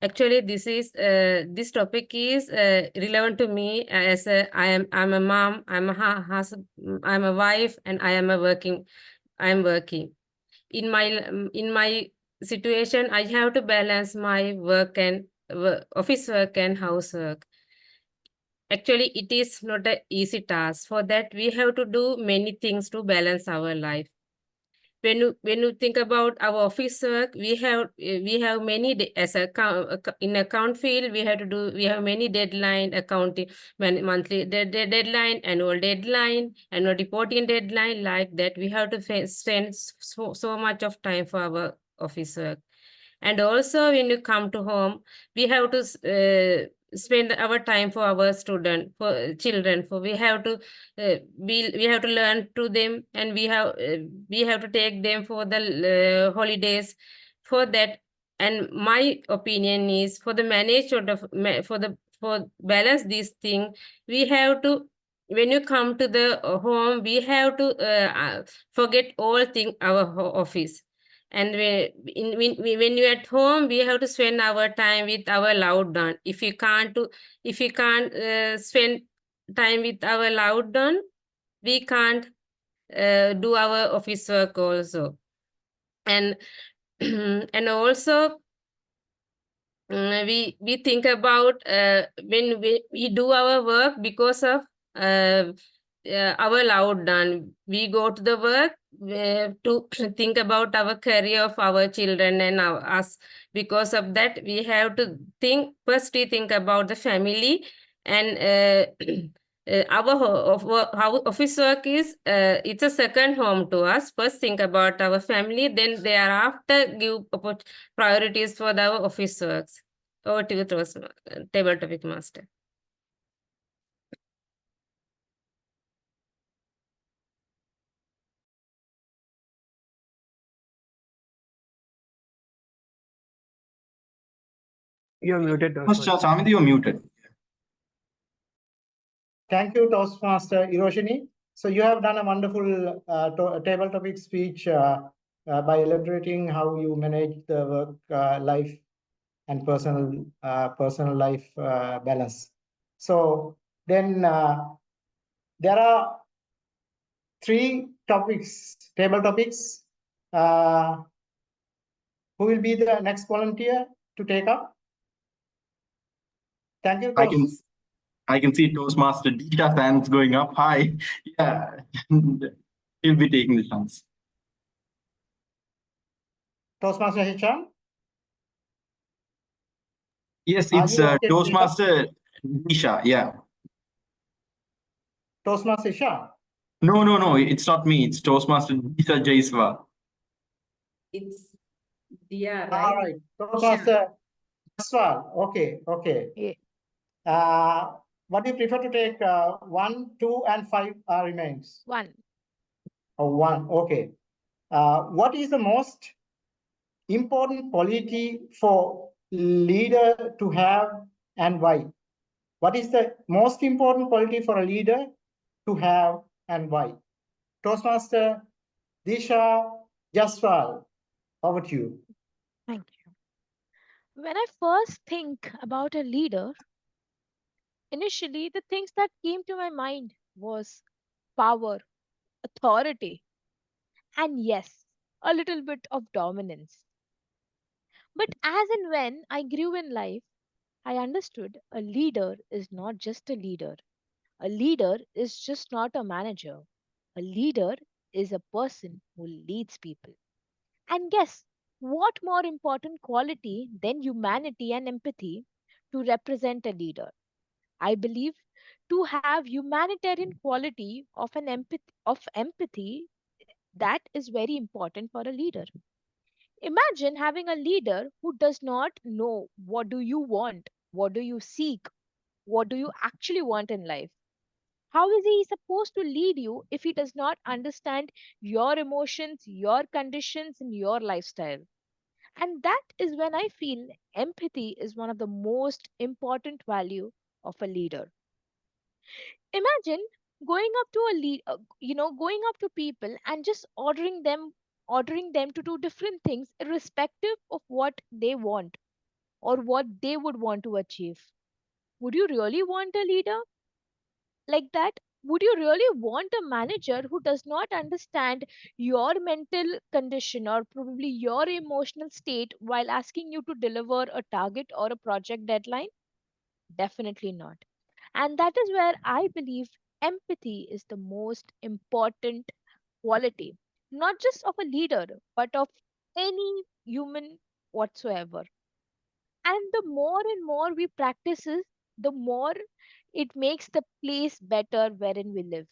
Actually, this topic is relevant to me as I'm a mom, I'm a wife, and I'm working. In my situation, I have to balance my work and office work and housework. Actually, it is not an easy task. For that, we have to do many things to balance our life. When you think about our office work, we have many as in account field we have many deadline, accounting, monthly deadline, annual deadline, annual reporting deadline. Like that, we have to spend so much of time for our office work. And also when you come to home, we have to spend our time for our children. For we have to learn to them, and we have to take them for the holidays. For that, and my opinion is, for the management of for balance this thing, we have to, when you come to the home, we have to forget all things our office. And when you're at home, we have to spend our time with our loved one. If you can't spend time with our loved one, we can't do our office work also. And and also we think about when we do our work because of our loved one. We go to the work to think about our career of our children and us. Because of that, we have to first think about the family. And our office work is it's a second home to us. First think about our family, then thereafter give priorities for our office works. Over to you, table topic master. You're muted. Hemantha, you're muted. Thank you, Toastmaster Hiroshini. So you have done a wonderful table topic speech by elaborating how you manage the work life and personal life balance. So then there are 3 topics, table topics. Who will be the next volunteer to take up? Thank you. I can see Toastmaster Dita's hands going up high. Yeah, he'll be taking the chance. Toastmaster Hisham? Yes, Are it's you okay to speak up? Toastmaster Disha. Yeah. Toastmaster Hisham? No, it's not me. It's Toastmaster Disha Jaiswal. It's Dia, All right? right. Toastmaster Jaiswal. Okay. What do you prefer to take? 1, 2, and 5 remains. 1. Oh, 1. Okay. What is the most important quality for leader to have and why? What is the most important quality for a leader to have and why? Toastmaster Disha Jaswal, over to you. Thank you. When I first think about a leader, initially the things that came to my mind was power, authority, and yes, a little bit of dominance. But as and when I grew in life, I understood a leader is not just a leader. A leader is just not a manager. A leader is a person who leads people. And guess what more important quality than humanity and empathy to represent a leader? I believe to have humanitarian quality of empathy that is very important for a leader. Imagine having a leader who does not know what do you want, what do you seek, what do you actually want in life. How is he supposed to lead you if he does not understand your emotions, your conditions, and your lifestyle? And that is when I feel empathy is one of the most important value of a leader. Imagine going up to going up to people and just ordering them to do different things irrespective of what they want or what they would want to achieve. Would you really want a leader like that? Would you really want a manager who does not understand your mental condition or probably your emotional state while asking you to deliver a target or a project deadline? Definitely not. And that is where I believe empathy is the most important quality, not just of a leader, but of any human whatsoever. And the more and more we practice it, the more it makes the place better wherein we live.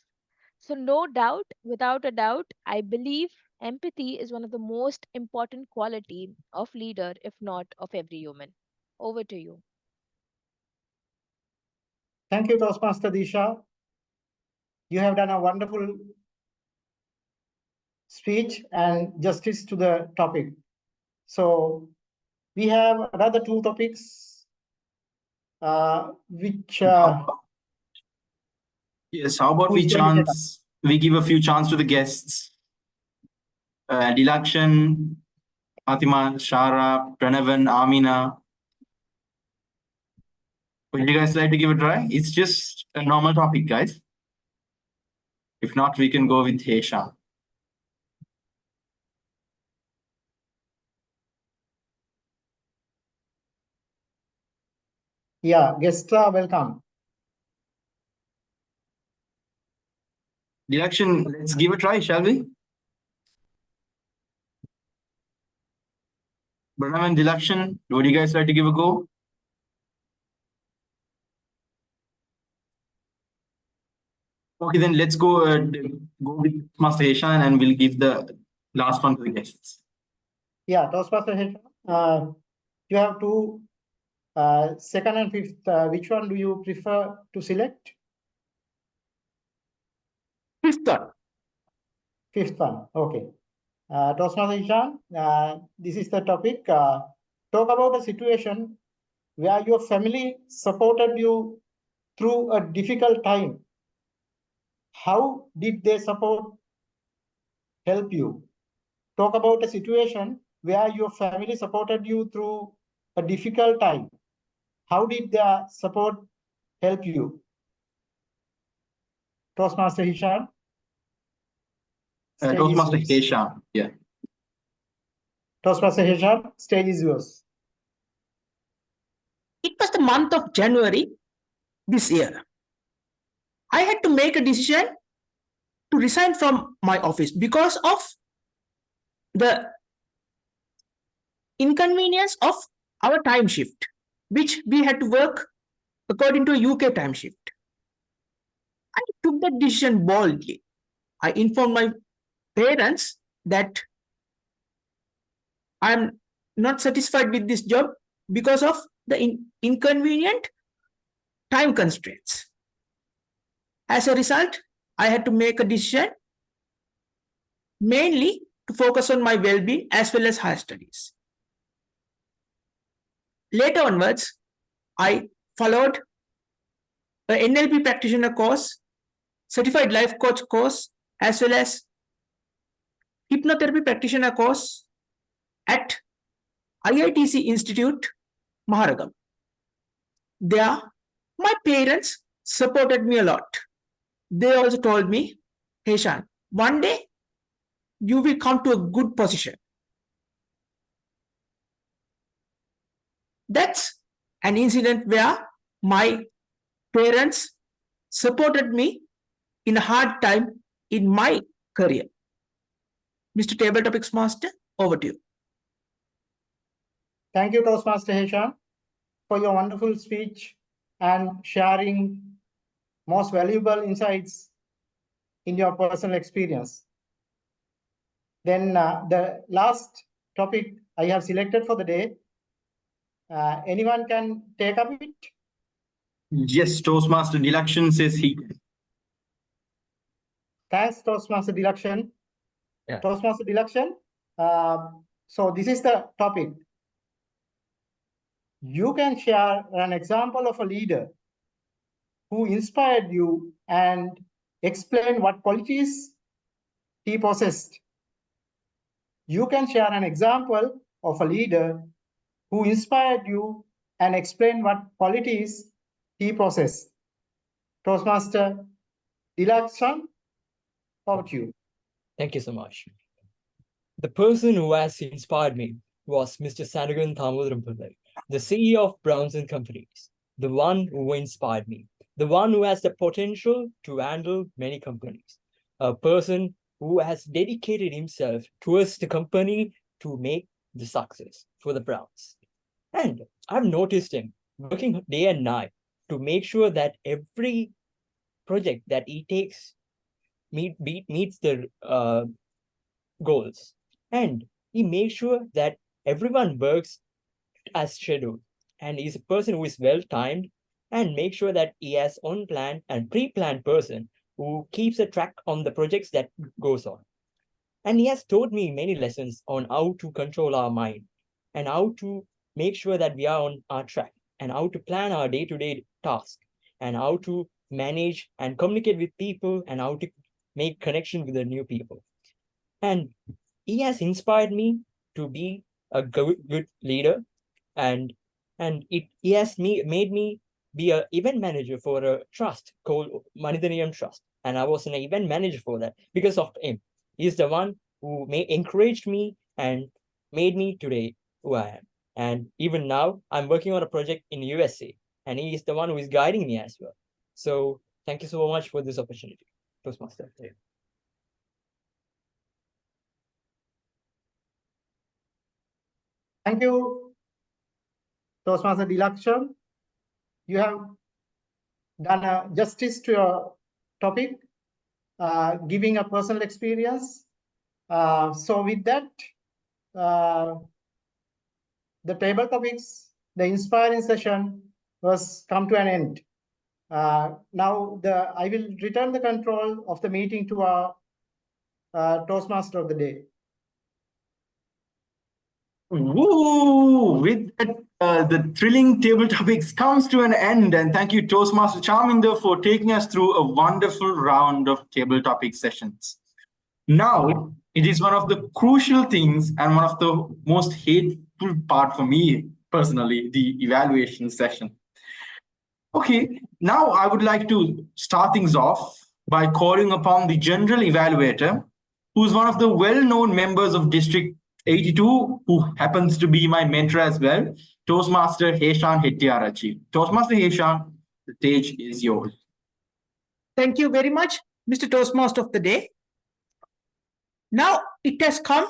So, no doubt, without a doubt, I believe empathy is one of the most important quality of leader, if not of every human. Over to you. Thank you, Toastmaster Disha. You have done a wonderful speech and justice to the topic. So we have another 2 topics, which Yes, how about who's going to take up? we give a few chance to the guests. Dilakshan, Fatima, Shara, Pranavan, Amina. Would you guys like to give it a try? It's just a normal topic, guys. If not, we can go with Hesha. Yeah, guests are welcome. Dilakshan, let's give it a try, shall we? Pranavan, Dilakshan, would you guys like to give a go? Okay, then let's go with Master Heshan and we'll give the last one to the guests. Yeah, Toastmaster Heshan, you have 2, second and fifth. Which one do you prefer to select? Fifth one. Fifth one. Okay. Toastmaster Heshan, this is the topic. Talk about a situation where your family supported you through a difficult time. How did they help you? Talk about a situation where your family supported you through a difficult time. How did their support help you? Toastmaster Hisham? Toastmaster Heshan, yeah. Toastmaster Hisham, stage is yours. It was the month of January this year. I had to make a decision to resign from my office because of the inconvenience of our time shift, which we had to work according to a UK time shift. I took that decision boldly. I informed my parents that I'm not satisfied with this job because of the inconvenient time constraints. As a result, I had to make a decision mainly to focus on my well-being as well as higher studies. Later onwards, I followed a NLP practitioner course, certified life coach course, as well as hypnotherapy practitioner course at IATC Institute, Maharagam. There, my parents supported me a lot. They also told me, "Hey Shan, one day you will come to a good position." That's an incident where my parents supported me in a hard time in my career. Mr. Table Topics Master, over to you. Thank you, Toastmaster Heshan, for your wonderful speech and sharing most valuable insights in your personal experience. Then the last topic I have selected for the day, anyone can take up it? Yes, Toastmaster Deluction says he. Thanks, Toastmaster Deluction. Yeah. Toastmaster Deluction. So this is the topic. You can share an example of a leader who inspired you and explain what qualities he possessed. You can share an example of a leader who inspired you and explain what qualities he possessed. Toastmaster Deluction, over to you. Thank you so much. The person who has inspired me was Mr. Sanagan Thamodaram Pillai, the CEO of Browns and Companies, the one who inspired me, the one who has the potential to handle many companies, a person who has dedicated himself towards the company to make the success for the Browns. And I've noticed him working day and night to make sure that every project that he takes meets the goals. And he makes sure that everyone works as scheduled. And he's a person who is well-timed and make sure that he has on-plan and pre-planned person who keeps a track on the projects that goes on. And he has taught me many lessons on how to control our mind and how to make sure that we are on our track and how to plan our day-to-day tasks and how to manage and communicate with people and how to make connection with the new people. And he has inspired me to be a good leader, and he has made me be an event manager for a trust called Manidaniyam Trust, and I was an event manager for that because of him. He's the one who encouraged me and made me today who I am. And even now, I'm working on a project in USA, and he is the one who is guiding me as well. So thank you so much for this opportunity, Toastmaster. Thank you, Toastmaster Deluction. You have done a justice to your topic, giving a personal experience. So with that, the table topics, the inspiring session was come to an end. Now I will return the control of the meeting to our Toastmaster of the day. Woo! With that, the thrilling table topics comes to an end. And thank you, Toastmaster Charminder, for taking us through a wonderful round of table topic sessions. Now, it is one of the crucial things and one of the most hateful part for me personally, the evaluation session. Okay, now I would like to start things off by calling upon the general evaluator, who is one of the well-known members of District 82, who happens to be my mentor as well, Toastmaster Heshan Hettiarachi. Toastmaster Heshan, the stage is yours. Thank you very much, Mr. Toastmaster of the day. Now it has come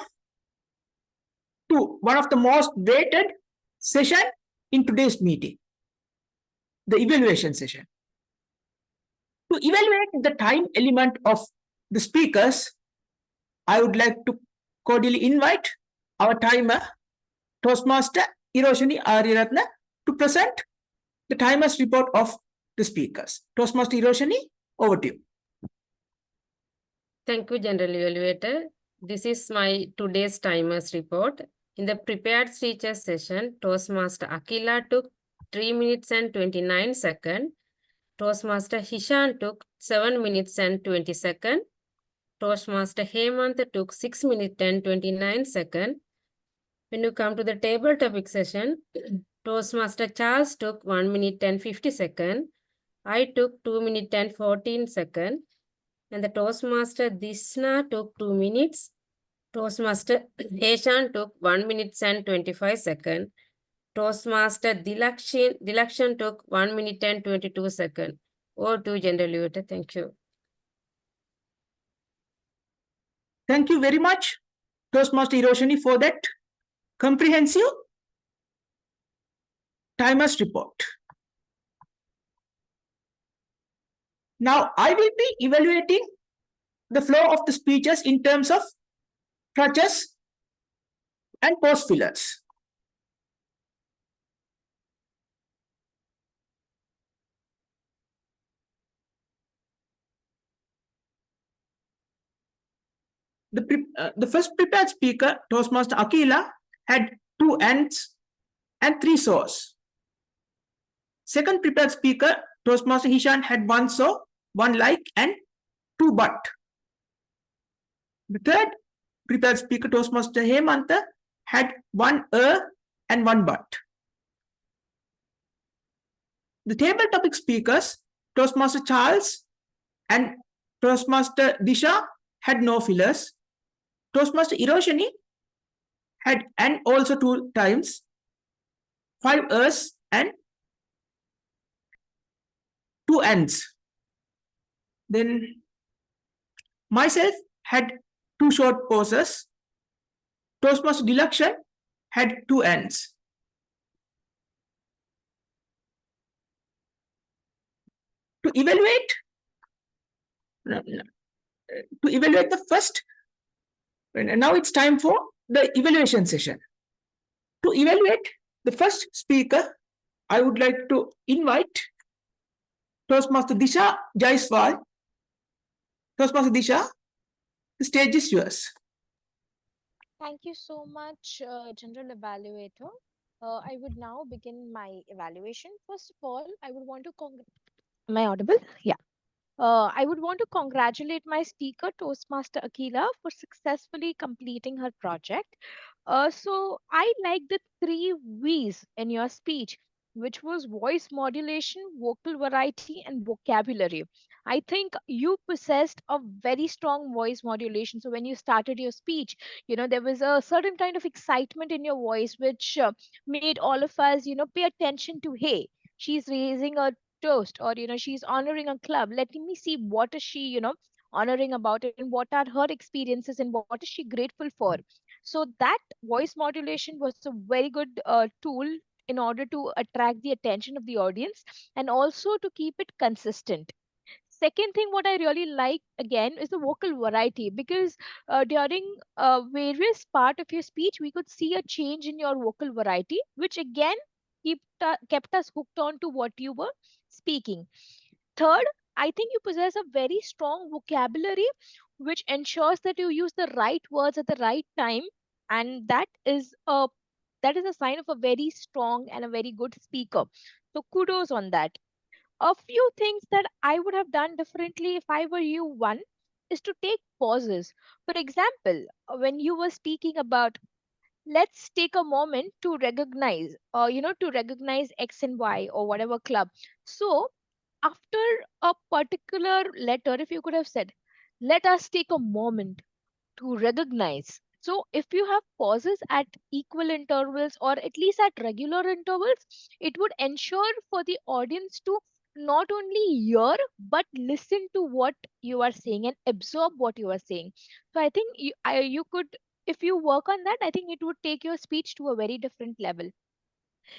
to one of the most weighted session in today's meeting, the evaluation session. To evaluate the time element of the speakers, I would like to cordially invite our timer, Toastmaster Hiroshini Ariyaratne, to present the timer's report of the speakers. Toastmaster Hiroshini, over to you. Thank you, General Evaluator. This is my today's timers report. In the prepared speeches session, Toastmaster Akila took 3 minutes and 29 seconds. Toastmaster Hishan took 7 minutes and 20 seconds. Toastmaster Hemantha took 6 minutes and 29 seconds. When you come to the table topic session, Toastmaster Charles took 1 minute and 50 seconds. I took 2 minutes and 14 seconds. And the Toastmaster Dishna took 2 minutes. Toastmaster Eshan took 1 minute and 25 seconds. Toastmaster Dilakshan took 1 minute and 22 seconds. Over to General Evaluator. Thank you. Thank you very much, Toastmaster Hiroshini, for that comprehensive timers report. Now, I will be evaluating the flow of the speeches in terms of crutches and post fillers. The first prepared speaker, Toastmaster Akila, had 2 ends and 3 saws. Second prepared speaker, Toastmaster Hishan, had 1 saw, 1 like, and 2 butt. The third prepared speaker, Toastmaster Hemantha, had 1 and 1 butt. The table topic speakers, Toastmaster Charles and Toastmaster Disha, had no fillers. Toastmaster Hiroshini had and also 2 times, 5 and 2 ends. Then myself had 2 short pauses. Toastmaster Dilakshan had 2 ends. To evaluate the first, now it's time for the evaluation session. To evaluate the first speaker, I would like to invite Toastmaster Disha Jaiswal. Toastmaster Disha, the stage is yours. Thank you so much, General Evaluator. I would now begin my evaluation. First of all, I would want to Am I audible? Yeah. I would want to congratulate my speaker, Toastmaster Akila, for successfully completing her project. So I like the 3 V's in your speech, which was voice modulation, vocal variety, and vocabulary. I think you possessed a very strong voice modulation. So when you started your speech, there was a certain kind of excitement in your voice, which made all of us, pay attention to, hey, she's raising a toast, or she's honoring a club. Let me see what is she honoring about it, and what are her experiences, and what is she grateful for. So that voice modulation was a very good tool in order to attract the attention of the audience, and also to keep it consistent. Second thing, what I really like again is the vocal variety, because during various part of your speech, we could see a change in your vocal variety, which again kept us hooked on to what you were speaking. Third, I think you possess a very strong vocabulary, which ensures that you use the right words at the right time, and that is a sign of a very strong and a very good speaker. So kudos on that. A few things that I would have done differently if I were you. One is to take pauses. For example, when you were speaking about, let's take a moment to recognize, to recognize X and Y or whatever club. So after a particular letter, if you could have said, let us take a moment to recognize. So if you have pauses at equal intervals, or at least at regular intervals, it would ensure for the audience to not only hear but listen to what you are saying and absorb what you are saying. So I think you could if you work on that, I think it would take your speech to a very different level.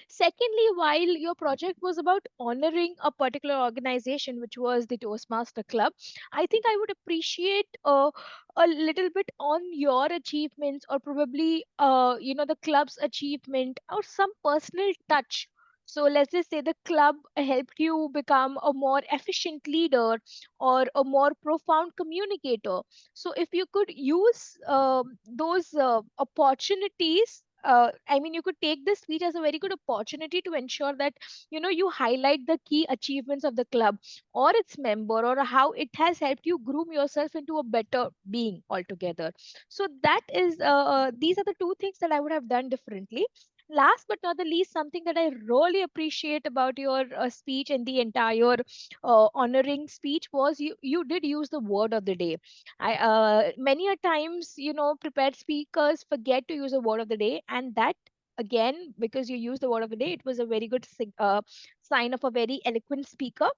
Secondly, while your project was about honoring a particular organization, which was the Toastmaster Club, I think I would appreciate a little bit on your achievements, or probably the club's achievement, or some personal touch. So let's just say the club helped you become a more efficient leader or a more profound communicator. So if you could use those opportunities, I mean, you could take this speech as a very good opportunity to ensure that you highlight the key achievements of the club or its member, or how it has helped you groom yourself into a better being altogether. So that is these are the two things that I would have done differently. Last but not the least, something that I really appreciate about your speech and the entire honoring speech was you did use the word of the day. I many a times, prepared speakers forget to use a word of the day, and that again, because you use the word of the day, it was a very good sign of a very eloquent speaker.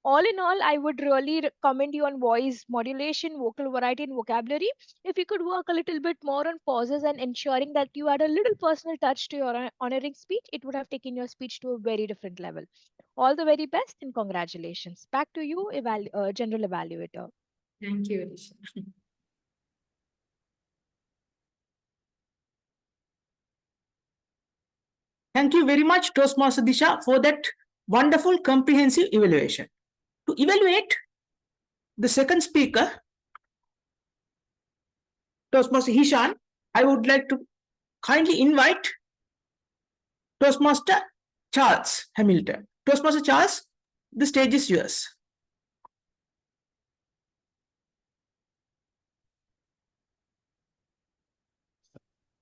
All in all, I would really commend you on voice modulation, vocal variety, and vocabulary. If you could work a little bit more on pauses and ensuring that you add a little personal touch to your honoring speech, it would have taken your speech to a very different level. All the very best and congratulations. Back to you, general evaluator. Thank you, Alicia. Thank you very much, Toastmaster Disha, for that wonderful comprehensive evaluation. To evaluate the second speaker, Toastmaster Hishan, I would like to kindly invite Toastmaster Charles Hamilton. Toastmaster Charles, the stage is yours.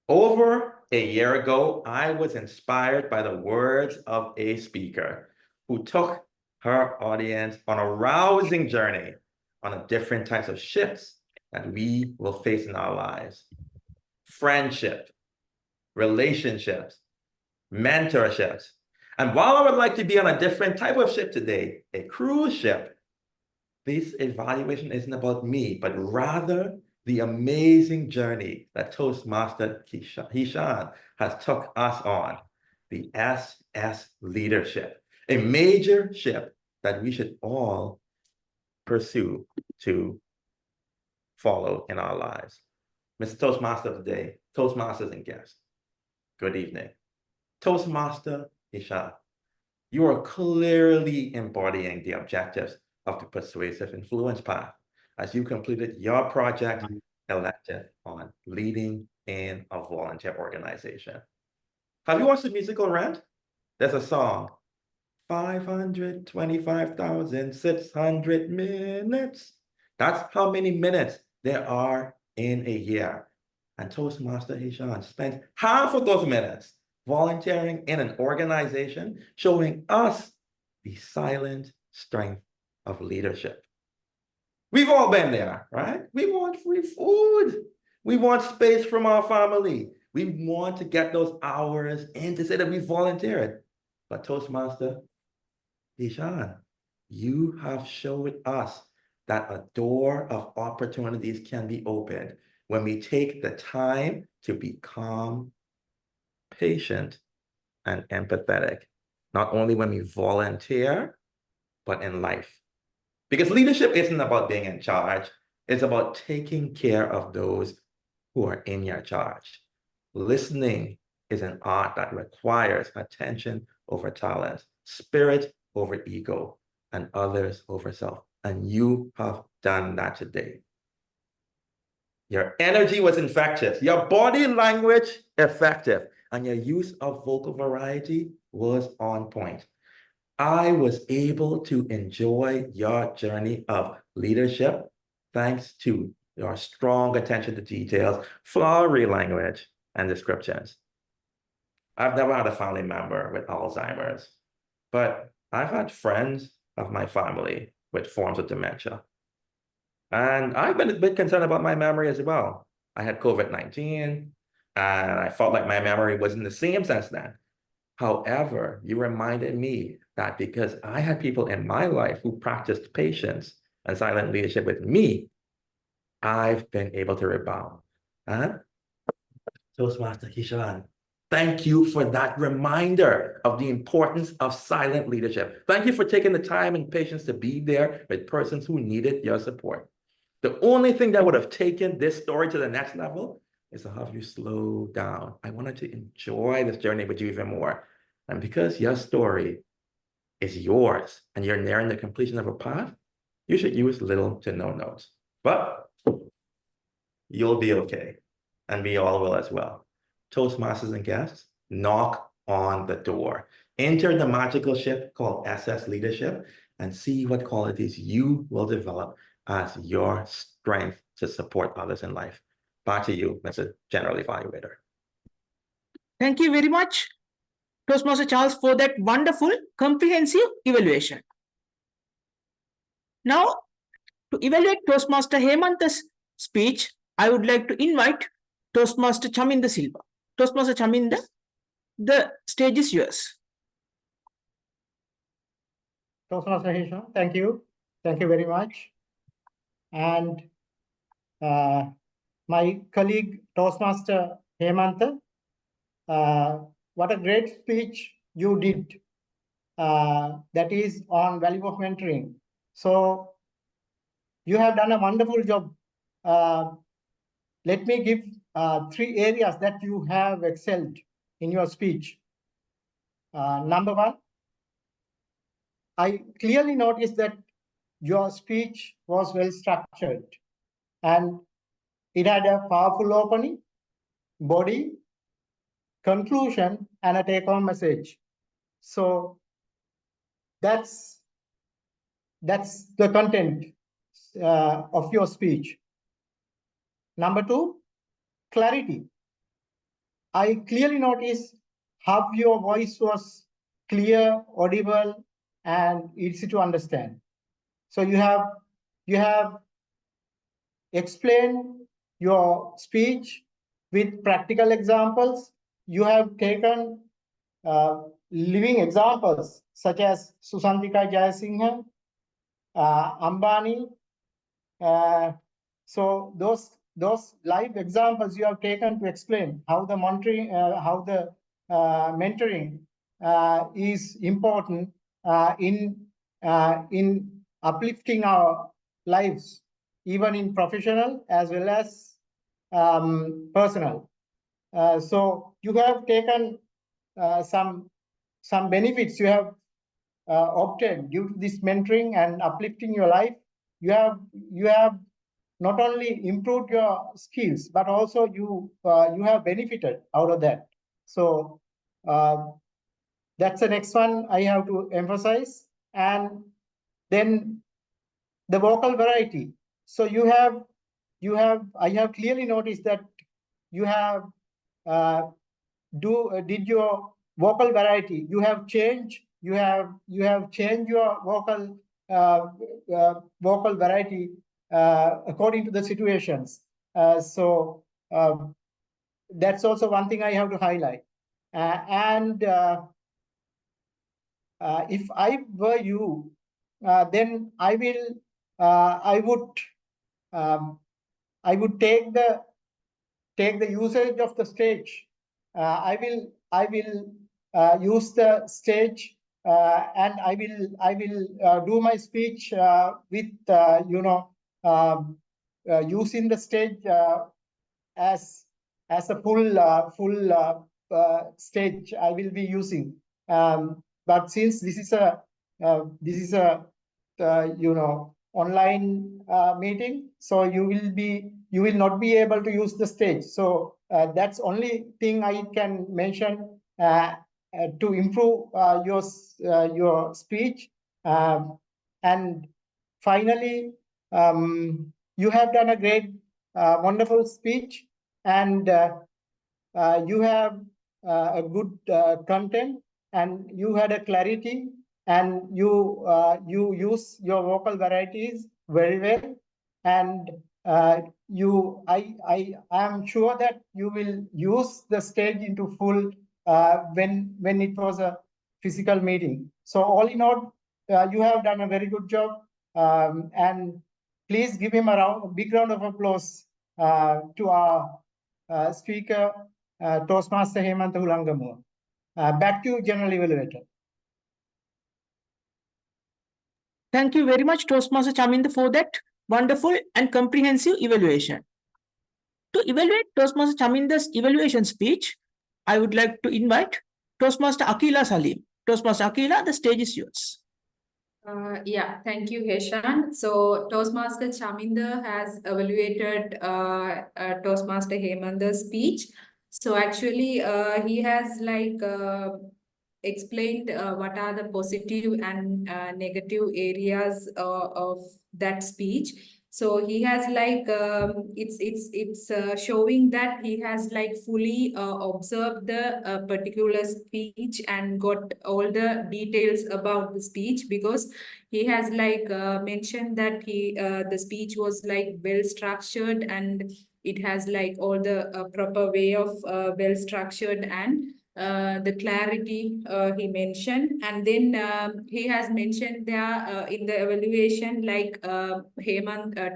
Over a year ago, I was inspired by the words of a speaker who took her audience on a rousing journey on the different types of shifts that we will face in our lives. Friendship, relationships, mentorships. And while I would like to be on a different type of ship today, a cruise ship, this evaluation isn't about me, but rather the amazing journey that Toastmaster Hishan has took us on, the SS leadership, a major ship that we should all pursue to follow in our lives. Mr. Toastmaster of the day, Toastmasters and guests, good evening. Toastmaster Hishan, you are clearly embodying the objectives of the persuasive influence path as you completed your project elective on leading in a volunteer organization. Have you watched the musical Rent? There's a song, 525,600 minutes. That's how many minutes there are in a year. And Toastmaster Hishan spent half of those minutes volunteering in an organization, showing us the silent strength of leadership. We've all been there, right? We want free food. We want space from our family. We want to get those hours in to say that we volunteered. But Toastmaster Hishan, you have showed us that a door of opportunities can be opened when we take the time to be calm, patient, and empathetic, not only when we volunteer, but in life. Because leadership isn't about being in charge, it's about taking care of those who are in your charge. Listening is an art that requires attention over talent, spirit over ego, and others over self. And you have done that today. Your energy was infectious, your body language effective, and your use of vocal variety was on point. I was able to enjoy your journey of leadership thanks to your strong attention to details, flowery language, and descriptions. I've never had a family member with Alzheimer's, but I've had friends of my family with forms of dementia. And I've been a bit concerned about my memory as well. I had COVID-19, and I felt like my memory wasn't the same since then. However, you reminded me that because I had people in my life who practiced patience and silent leadership with me, I've been able to rebound. Toastmaster Hishan, thank you for that reminder of the importance of silent leadership. Thank you for taking the time and patience to be there with persons who needed your support. The only thing that would have taken this story to the next level is to have you slow down. I wanted to enjoy this journey with you even more. And because your story is yours and you're nearing the completion of a path, you should use little to no notes. But you'll be okay. And we all will as well. Toastmasters and guests, knock on the door. Enter the magical ship called SS Leadership and see what qualities you will develop as your strength to support others in life. Back to you, Mr. General Evaluator. Thank you very much, Toastmaster Charles, for that wonderful, comprehensive evaluation. Now, to evaluate Toastmaster Hemantha's speech, I would like to invite Toastmaster Chaminda Silva. Toastmaster Chaminda, the stage is yours. Toastmaster Hishan, thank you. Thank you very much. And my colleague, Toastmaster Hemantha, what a great speech you did. That is on value of mentoring. So you have done a wonderful job. Let me give 3 areas that you have excelled in your speech. Number 1, I clearly noticed that your speech was well structured and it had a powerful opening, body, conclusion, and a take-home message. So that's the content of your speech. Number 2, clarity. I clearly noticed how your voice was clear, audible, and easy to understand. So you have explained your speech with practical examples. You have taken living examples such as Susantika Jayasinghe, Ambani. So those live examples you have taken to explain how the mentoring is important in uplifting our lives, even in professional as well as personal. So you have taken some benefits you have obtained due to this mentoring and uplifting your life. You have not only improved your skills, but also you have benefited out of that. So that's the next one I have to emphasize. And then the vocal variety. So I have clearly noticed that you have did your vocal variety. You have changed your vocal variety according to the situations. So that's also one thing I have to highlight. And if I were you, then I would take the usage of the stage. I will use the stage and I will do my speech with using the stage as a full stage I will be using. But since this is a online meeting, so you will not be able to use the stage. So that's only thing I can mention to improve your speech. And finally, you have done a great, wonderful speech, and you have a good content, and you had a clarity, and you use your vocal varieties very well, and I am sure that you will use the stage into full when it was a physical meeting. So all in all, you have done a very good job, and please give him a big round of applause to our speaker, Toastmaster Hemantha Hulangamuwa. Back to you, General Evaluator. Thank you very much, Toastmaster Chaminda, for that wonderful and comprehensive evaluation. To evaluate Toastmaster Chaminda's evaluation speech, I would like to invite Toastmaster Akila Salim. Toastmaster Akila, the stage is yours. Yeah, thank you, Heshan. So Toastmaster Chaminda has evaluated Toastmaster Hemantha's speech. So actually, he has explained what are the positive and negative areas of that speech. So he has it's showing that he has fully observed the particular speech and got all the details about the speech, because he has mentioned that the speech was well structured, and it has all the proper way of well structured, and the clarity he mentioned. And then he has mentioned there in the evaluation,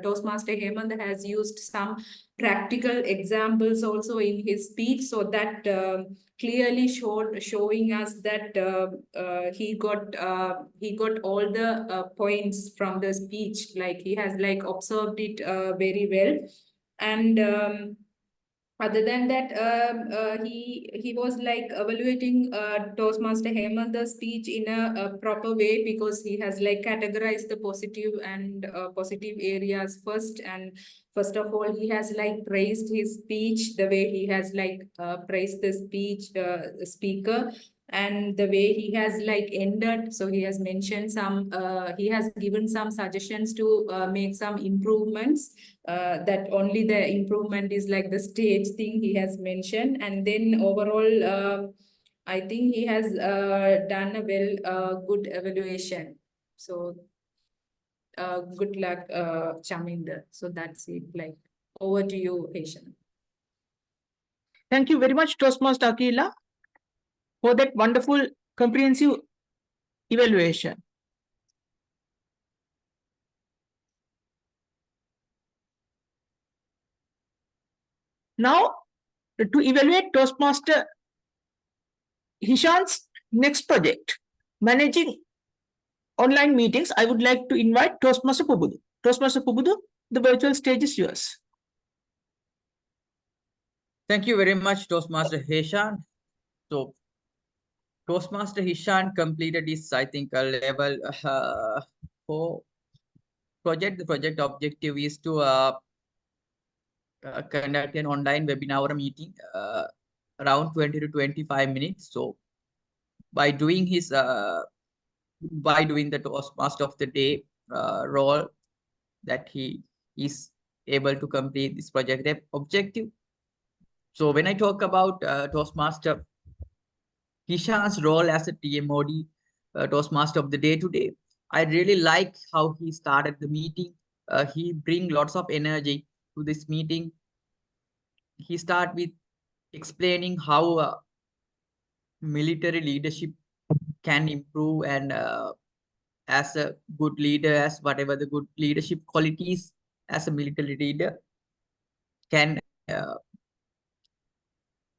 Toastmaster Hemantha has used some practical examples also in his speech, so that clearly showing us that he got all the points from the speech, he has observed it very well. And other than that, he was evaluating Toastmaster Hemantha's speech in a proper way, because he has categorized the positive and positive areas first. And first of all, he has praised his speech, the way he has praised the speaker, and the way he has ended. So he has mentioned he has given some suggestions to make some improvements. That only the improvement is the stage thing he has mentioned. And then overall, I think he has done a good evaluation. So good luck, Chaminda. So that's it. Over to you, Heshan. Thank you very much, Toastmaster Akila, for that wonderful comprehensive evaluation. Now, to evaluate Toastmaster Hishan's next project, managing online meetings, I would like to invite Toastmaster Pubudu. Toastmaster Pubudu, the virtual stage is yours. Thank you very much, Toastmaster Heshan. So, Toastmaster Hishan completed his, I think, a level 4 project. The project objective is to conduct an online webinar or a meeting around 20 to 25 minutes. So, by doing the Toastmaster of the Day role, that he is able to complete this project objective. So when I talk about Toastmaster Hishan's role as a TMOD, Toastmaster of the Day today, I really like how he started the meeting. He bring lots of energy to this meeting. He start with explaining how military leadership can improve, and as a good leader, as whatever the good leadership qualities as a military leader can,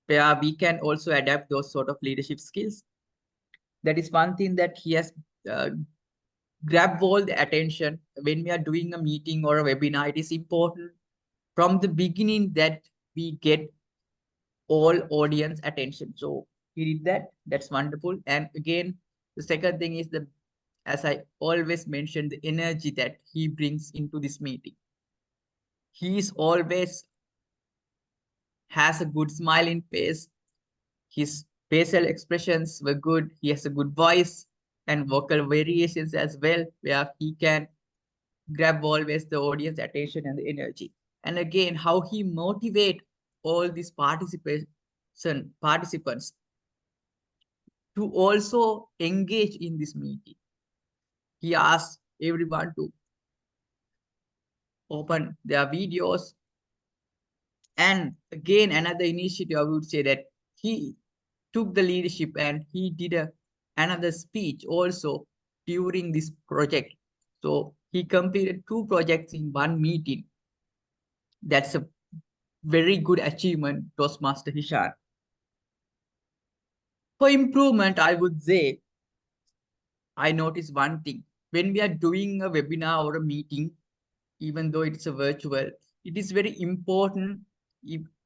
where we can also adapt those sort of leadership skills. That is one thing that he has grabbed all the attention. When we are doing a meeting or a webinar, it is important from the beginning that we get all audience attention. So he did that. That's wonderful. And again, the second thing is as I always mention, the energy that he brings into this meeting. He is always has a good smile in face. His facial expressions were good. He has a good voice and vocal variations as well, where he can grab always the audience attention and the energy. And again, how he motivate all these participants to also engage in this meeting. He asks everyone to open their videos. And again, another initiative, I would say that he took the leadership and he did another speech also during this project. So he completed 2 projects in one meeting. That's a very good achievement, Toastmaster Hishan. For improvement, I would say, I noticed one thing. When we are doing a webinar or a meeting, even though it's a virtual, it is very important,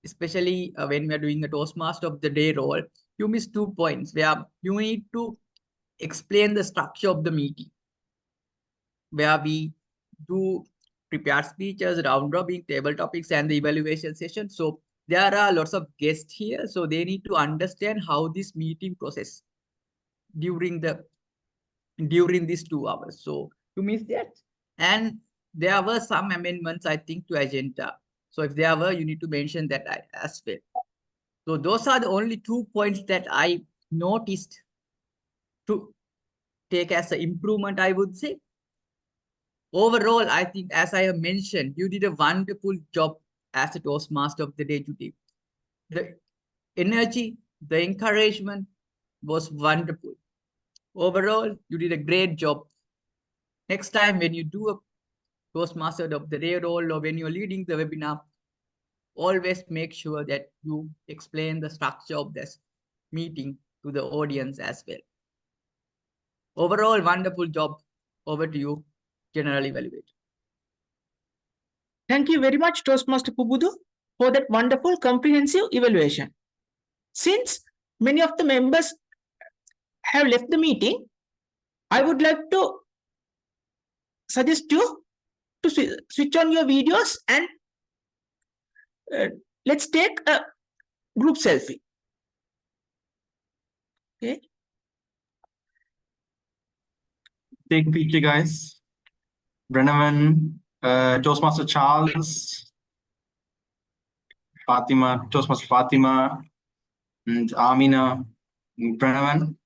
especially when we are doing a Toastmaster of the Day role, you miss 2 points where you need to explain the structure of the meeting, where we do prepared speeches, round robin, table topics, and the evaluation session. So there are lots of guests here, so they need to understand how this meeting process during these 2 hours. So you miss that. And there were some amendments, I think, to agenda. So if there were, you need to mention that as well. So those are the only 2 points that I noticed to take as an improvement, I would say. Overall, I think, as I have mentioned, you did a wonderful job as a Toastmaster of the Day today. The energy, the encouragement was wonderful. Overall, you did a great job. Next time when you do a Toastmaster of the Day role or when you're leading the webinar, always make sure that you explain the structure of this meeting to the audience as well. Overall, wonderful job. Over to you, General Evaluator. Thank you very much, Toastmaster Pubudu, for that wonderful comprehensive evaluation. Since many of the members have left the meeting, I would like to suggest you to switch on your videos and let's take a group selfie. Okay. Take a picture, guys. Brennaman, Toastmaster Charles, Fatima, Toastmaster Fatima, and Amina, Brennaman.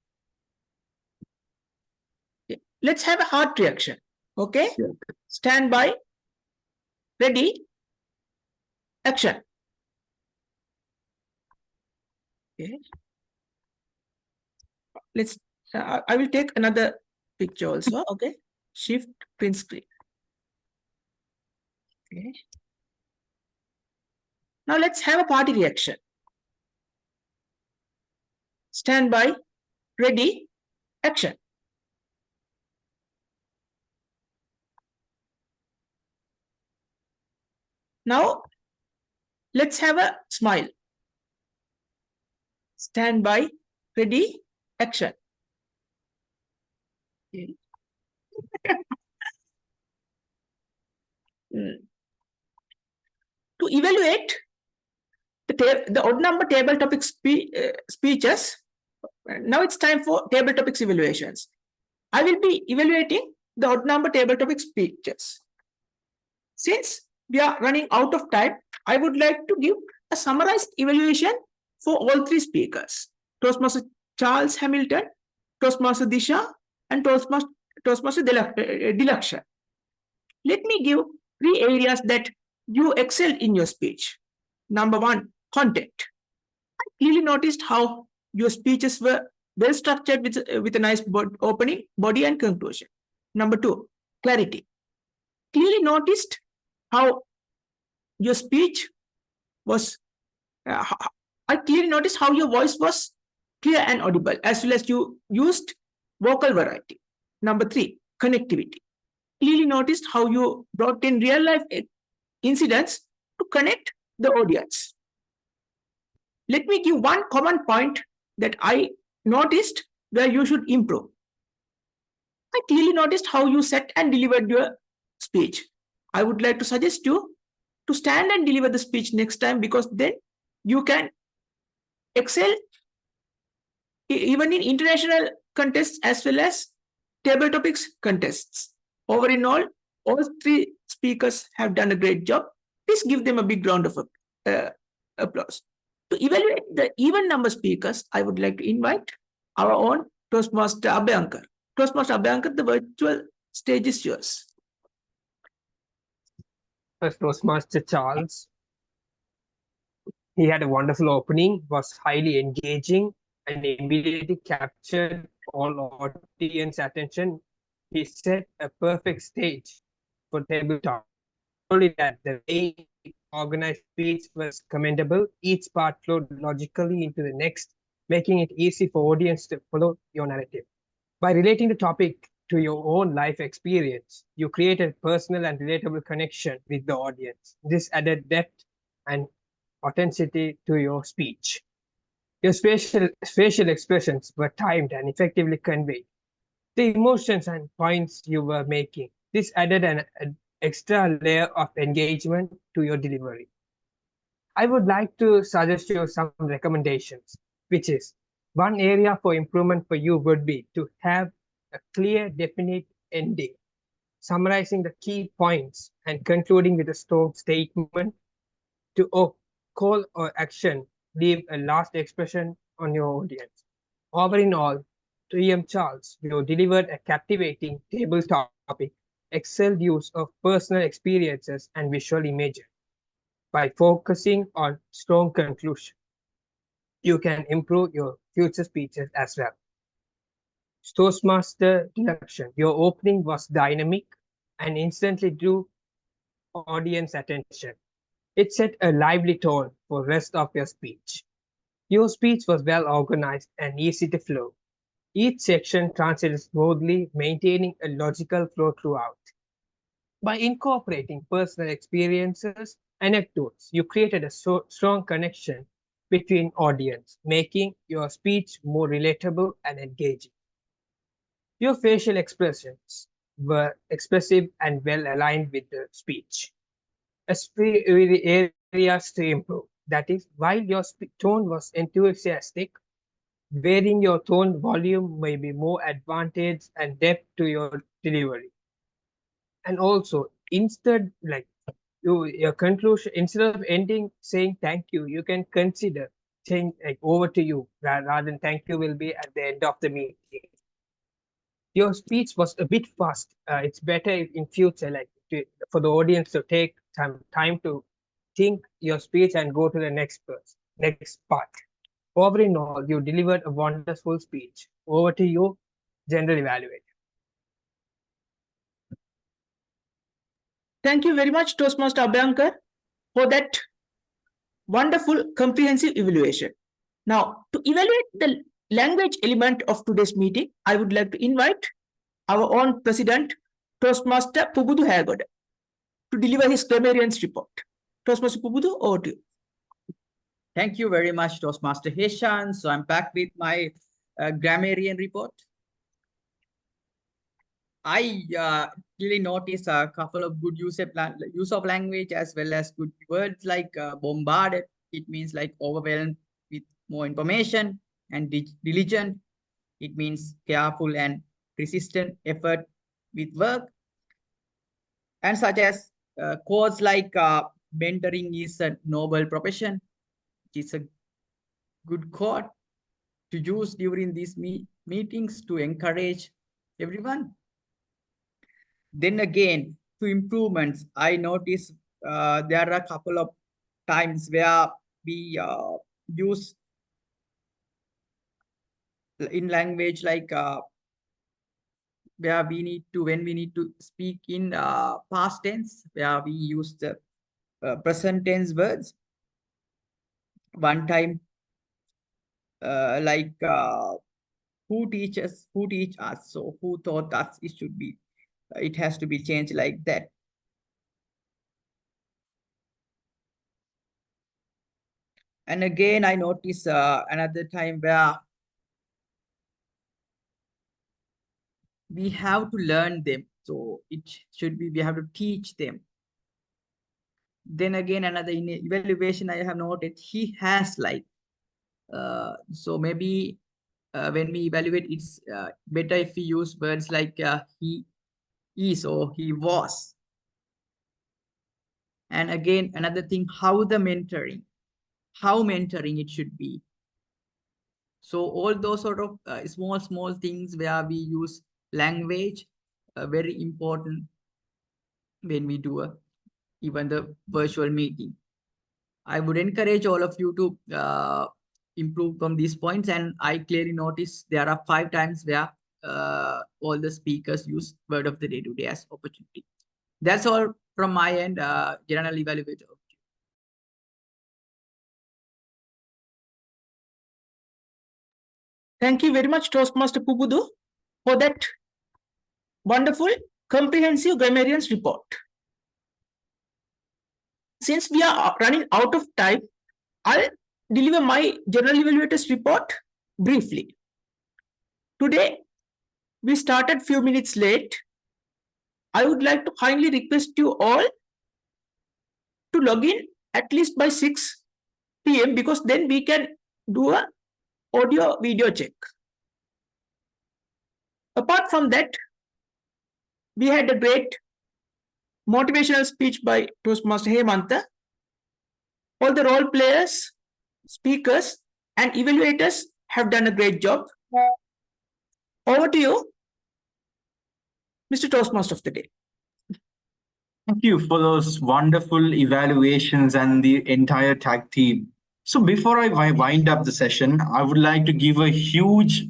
Let's have a heart reaction. Okay. Yeah. Stand by. Ready. Action. Okay. Let's. I will take another picture also. Okay. Shift print screen. Okay. Now let's have a party reaction. Stand by. Ready. Action. Now let's have a smile. Stand by. Ready. Action. Okay. To evaluate the odd number table topic speeches, now it's time for table topics evaluations. I will be evaluating the odd number table topic speeches. Since we are running out of time, I would like to give a summarized evaluation for all 3 speakers: Toastmaster Charles Hamilton, Toastmaster Disha, and Toastmaster Dilaksha. Let me give 3 areas that you excelled in your speech. Number 1, content. I clearly noticed how your speeches were well structured with a nice opening, body, and conclusion. Number 2, clarity. Clearly noticed how your speech was, I clearly noticed how your voice was clear and audible, as well as you used vocal variety. Number 3, connectivity. Clearly noticed how you brought in real life incidents to connect the audience. Let me give one common point that I noticed where you should improve. I clearly noticed how you set and delivered your speech. I would like to suggest you to stand and deliver the speech next time, because then you can excel even in international contests as well as table topics contests. Over in all 3 speakers have done a great job. Please give them a big round of applause. To evaluate the even number speakers, I would like to invite our own Toastmaster Abhyankar. Toastmaster Abhyankar, the virtual stage is yours. First, Toastmaster Charles. He had a wonderful opening, was highly engaging, and immediately captured all audience attention. He set a perfect stage for table talk. Only that, the way he organized speech was commendable. Each part flowed logically into the next, making it easy for audience to follow your narrative. By relating the topic to your own life experience, you create a personal and relatable connection with the audience. This added depth and authenticity to your speech. Your facial expressions were timed and effectively conveyed the emotions and points you were making. This added an extra layer of engagement to your delivery. I would like to suggest you some recommendations, which is one area for improvement for you would be to have a clear, definite ending, summarizing the key points and concluding with a strong statement to call or action, leave a last expression on your audience. Overall, 3M Charles, you delivered a captivating table topic, excelled use of personal experiences and visual images. By focusing on strong conclusion, you can improve your future speeches as well. Toastmaster Deduction, your opening was dynamic and instantly drew audience attention. It set a lively tone for the rest of your speech. Your speech was well organized and easy to flow. Each section translated smoothly, maintaining a logical flow throughout. By incorporating personal experiences and anecdotes, you created a strong connection between audience, making your speech more relatable and engaging. Your facial expressions were expressive and well aligned with the speech. Areas to improve. That is, while your tone was enthusiastic, varying your tone volume may be more advantage and depth to your delivery. And also, instead, like your conclusion, instead of ending saying thank you, you can consider saying like over to you rather than thank you will be at the end of the meeting. Your speech was a bit fast. It's better in future, like for the audience to take some time to think your speech and go to the next part. Overall, you delivered a wonderful speech. Over to you, general evaluator. Thank you very much, Toastmaster Abhyankar, for that wonderful comprehensive evaluation. Now, to evaluate the language element of today's meeting, I would like to invite our own president, Toastmaster Pubudu Hagoda, to deliver his grammarian's report. Toastmaster Pubudu, over to you. Thank you very much, Toastmaster Heshan. So I'm back with my grammarian report. I really noticed a couple of good use of language as well as good words like bombarded. It means like overwhelmed with more information, and diligent. It means careful and persistent effort with work. And such as quotes like mentoring is a noble profession. It's a good quote to use during these meetings to encourage everyone. Then again, to improvements, I noticed there are a couple of times where we use in language like where when we need to speak in past tense, where we use the present tense words. One time, like who teach us? So who taught us? It has to be changed like that. And again, I notice another time where we have to learn them. So it should be, we have to teach them. Then again, another evaluation I have noted, he has like, so maybe when we evaluate, it's better if we use words like he is or he was. And again, another thing, how mentoring it should be. So all those sort of small things where we use language, very important when we do even the virtual meeting. I would encourage all of you to improve from these points. And I clearly notice there are 5 times where all the speakers use word of the day today as opportunity. That's all from my end, general evaluator. Thank you very much, Toastmaster Pubudu, for that wonderful, comprehensive grammarians report. Since we are running out of time, I'll deliver my general evaluators report briefly. Today, we started few minutes late. I would like to kindly request you all to log in at least by 6 p.m. because then we can do a audio video check. Apart from that, we had a great motivational speech by Toastmaster Hemantha. All the role players, speakers, and evaluators have done a great job. Over to you, Mr. Toastmaster of the day. Thank you for those wonderful evaluations and the entire tag team. So before I wind up the session, I would like to give a huge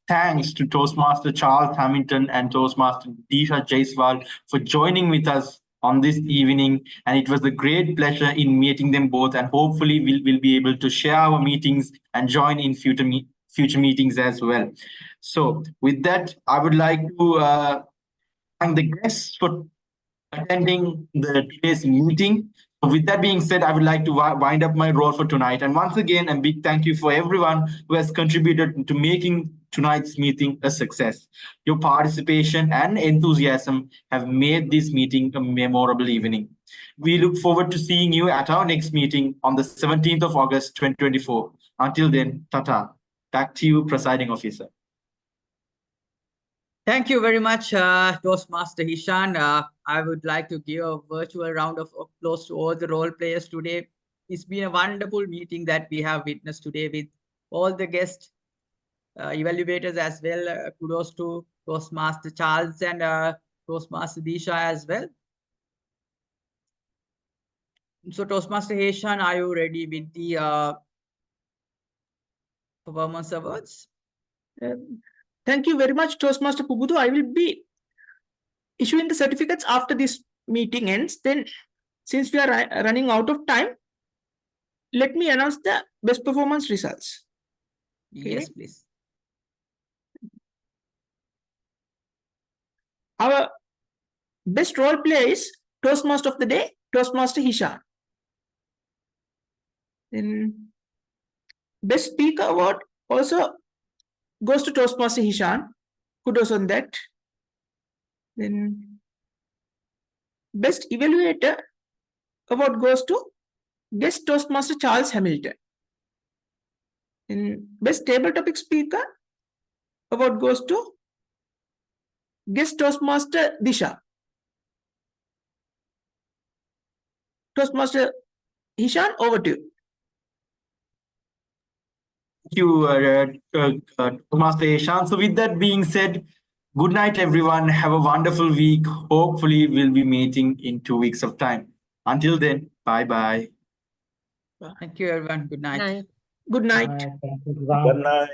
thanks to Toastmaster Charles Hamilton and Toastmaster Disha Jaiswal for joining with us on this evening. And it was a great pleasure in meeting them both. And hopefully we'll be able to share our meetings and join in future meetings as well. So with that, I would like to thank the guests for attending today's meeting. So with that being said, I would like to wind up my role for tonight. And once again, a big thank you for everyone who has contributed to making tonight's meeting a success. Your participation and enthusiasm have made this meeting a memorable evening. We look forward to seeing you at our next meeting on the 17th of August, 2024. Until then, tata. Back to you, Presiding Officer. Thank you very much, Toastmaster Hishan. I would like to give a virtual round of applause to all the role players today. It's been a wonderful meeting that we have witnessed today with all the guest evaluators as well. Kudos to Toastmaster Charles and Toastmaster Disha as well. So Toastmaster Hishan, are you ready with the performance awards? Thank you very much, Toastmaster Pubudu. I will be issuing the certificates after this meeting ends. Then, since we are running out of time, let me announce the best performance results. Okay. Yes, please. Our best role player is Toastmaster of the day, Toastmaster Hishan. Then, best speaker award also goes to Toastmaster Hishan. Kudos on that. Then best evaluator award goes to guest Toastmaster Charles Hamilton. Then best table topic speaker award goes to guest Toastmaster Disha. Toastmaster Hishan, over to you. Thank you, Toastmaster Hishan. So with that being said, good night, everyone. Have a wonderful week. Hopefully, we'll be meeting in 2 weeks of time. Until then, bye-bye. Thank you, everyone. Good night. Good night. Thank you, everyone. Good night.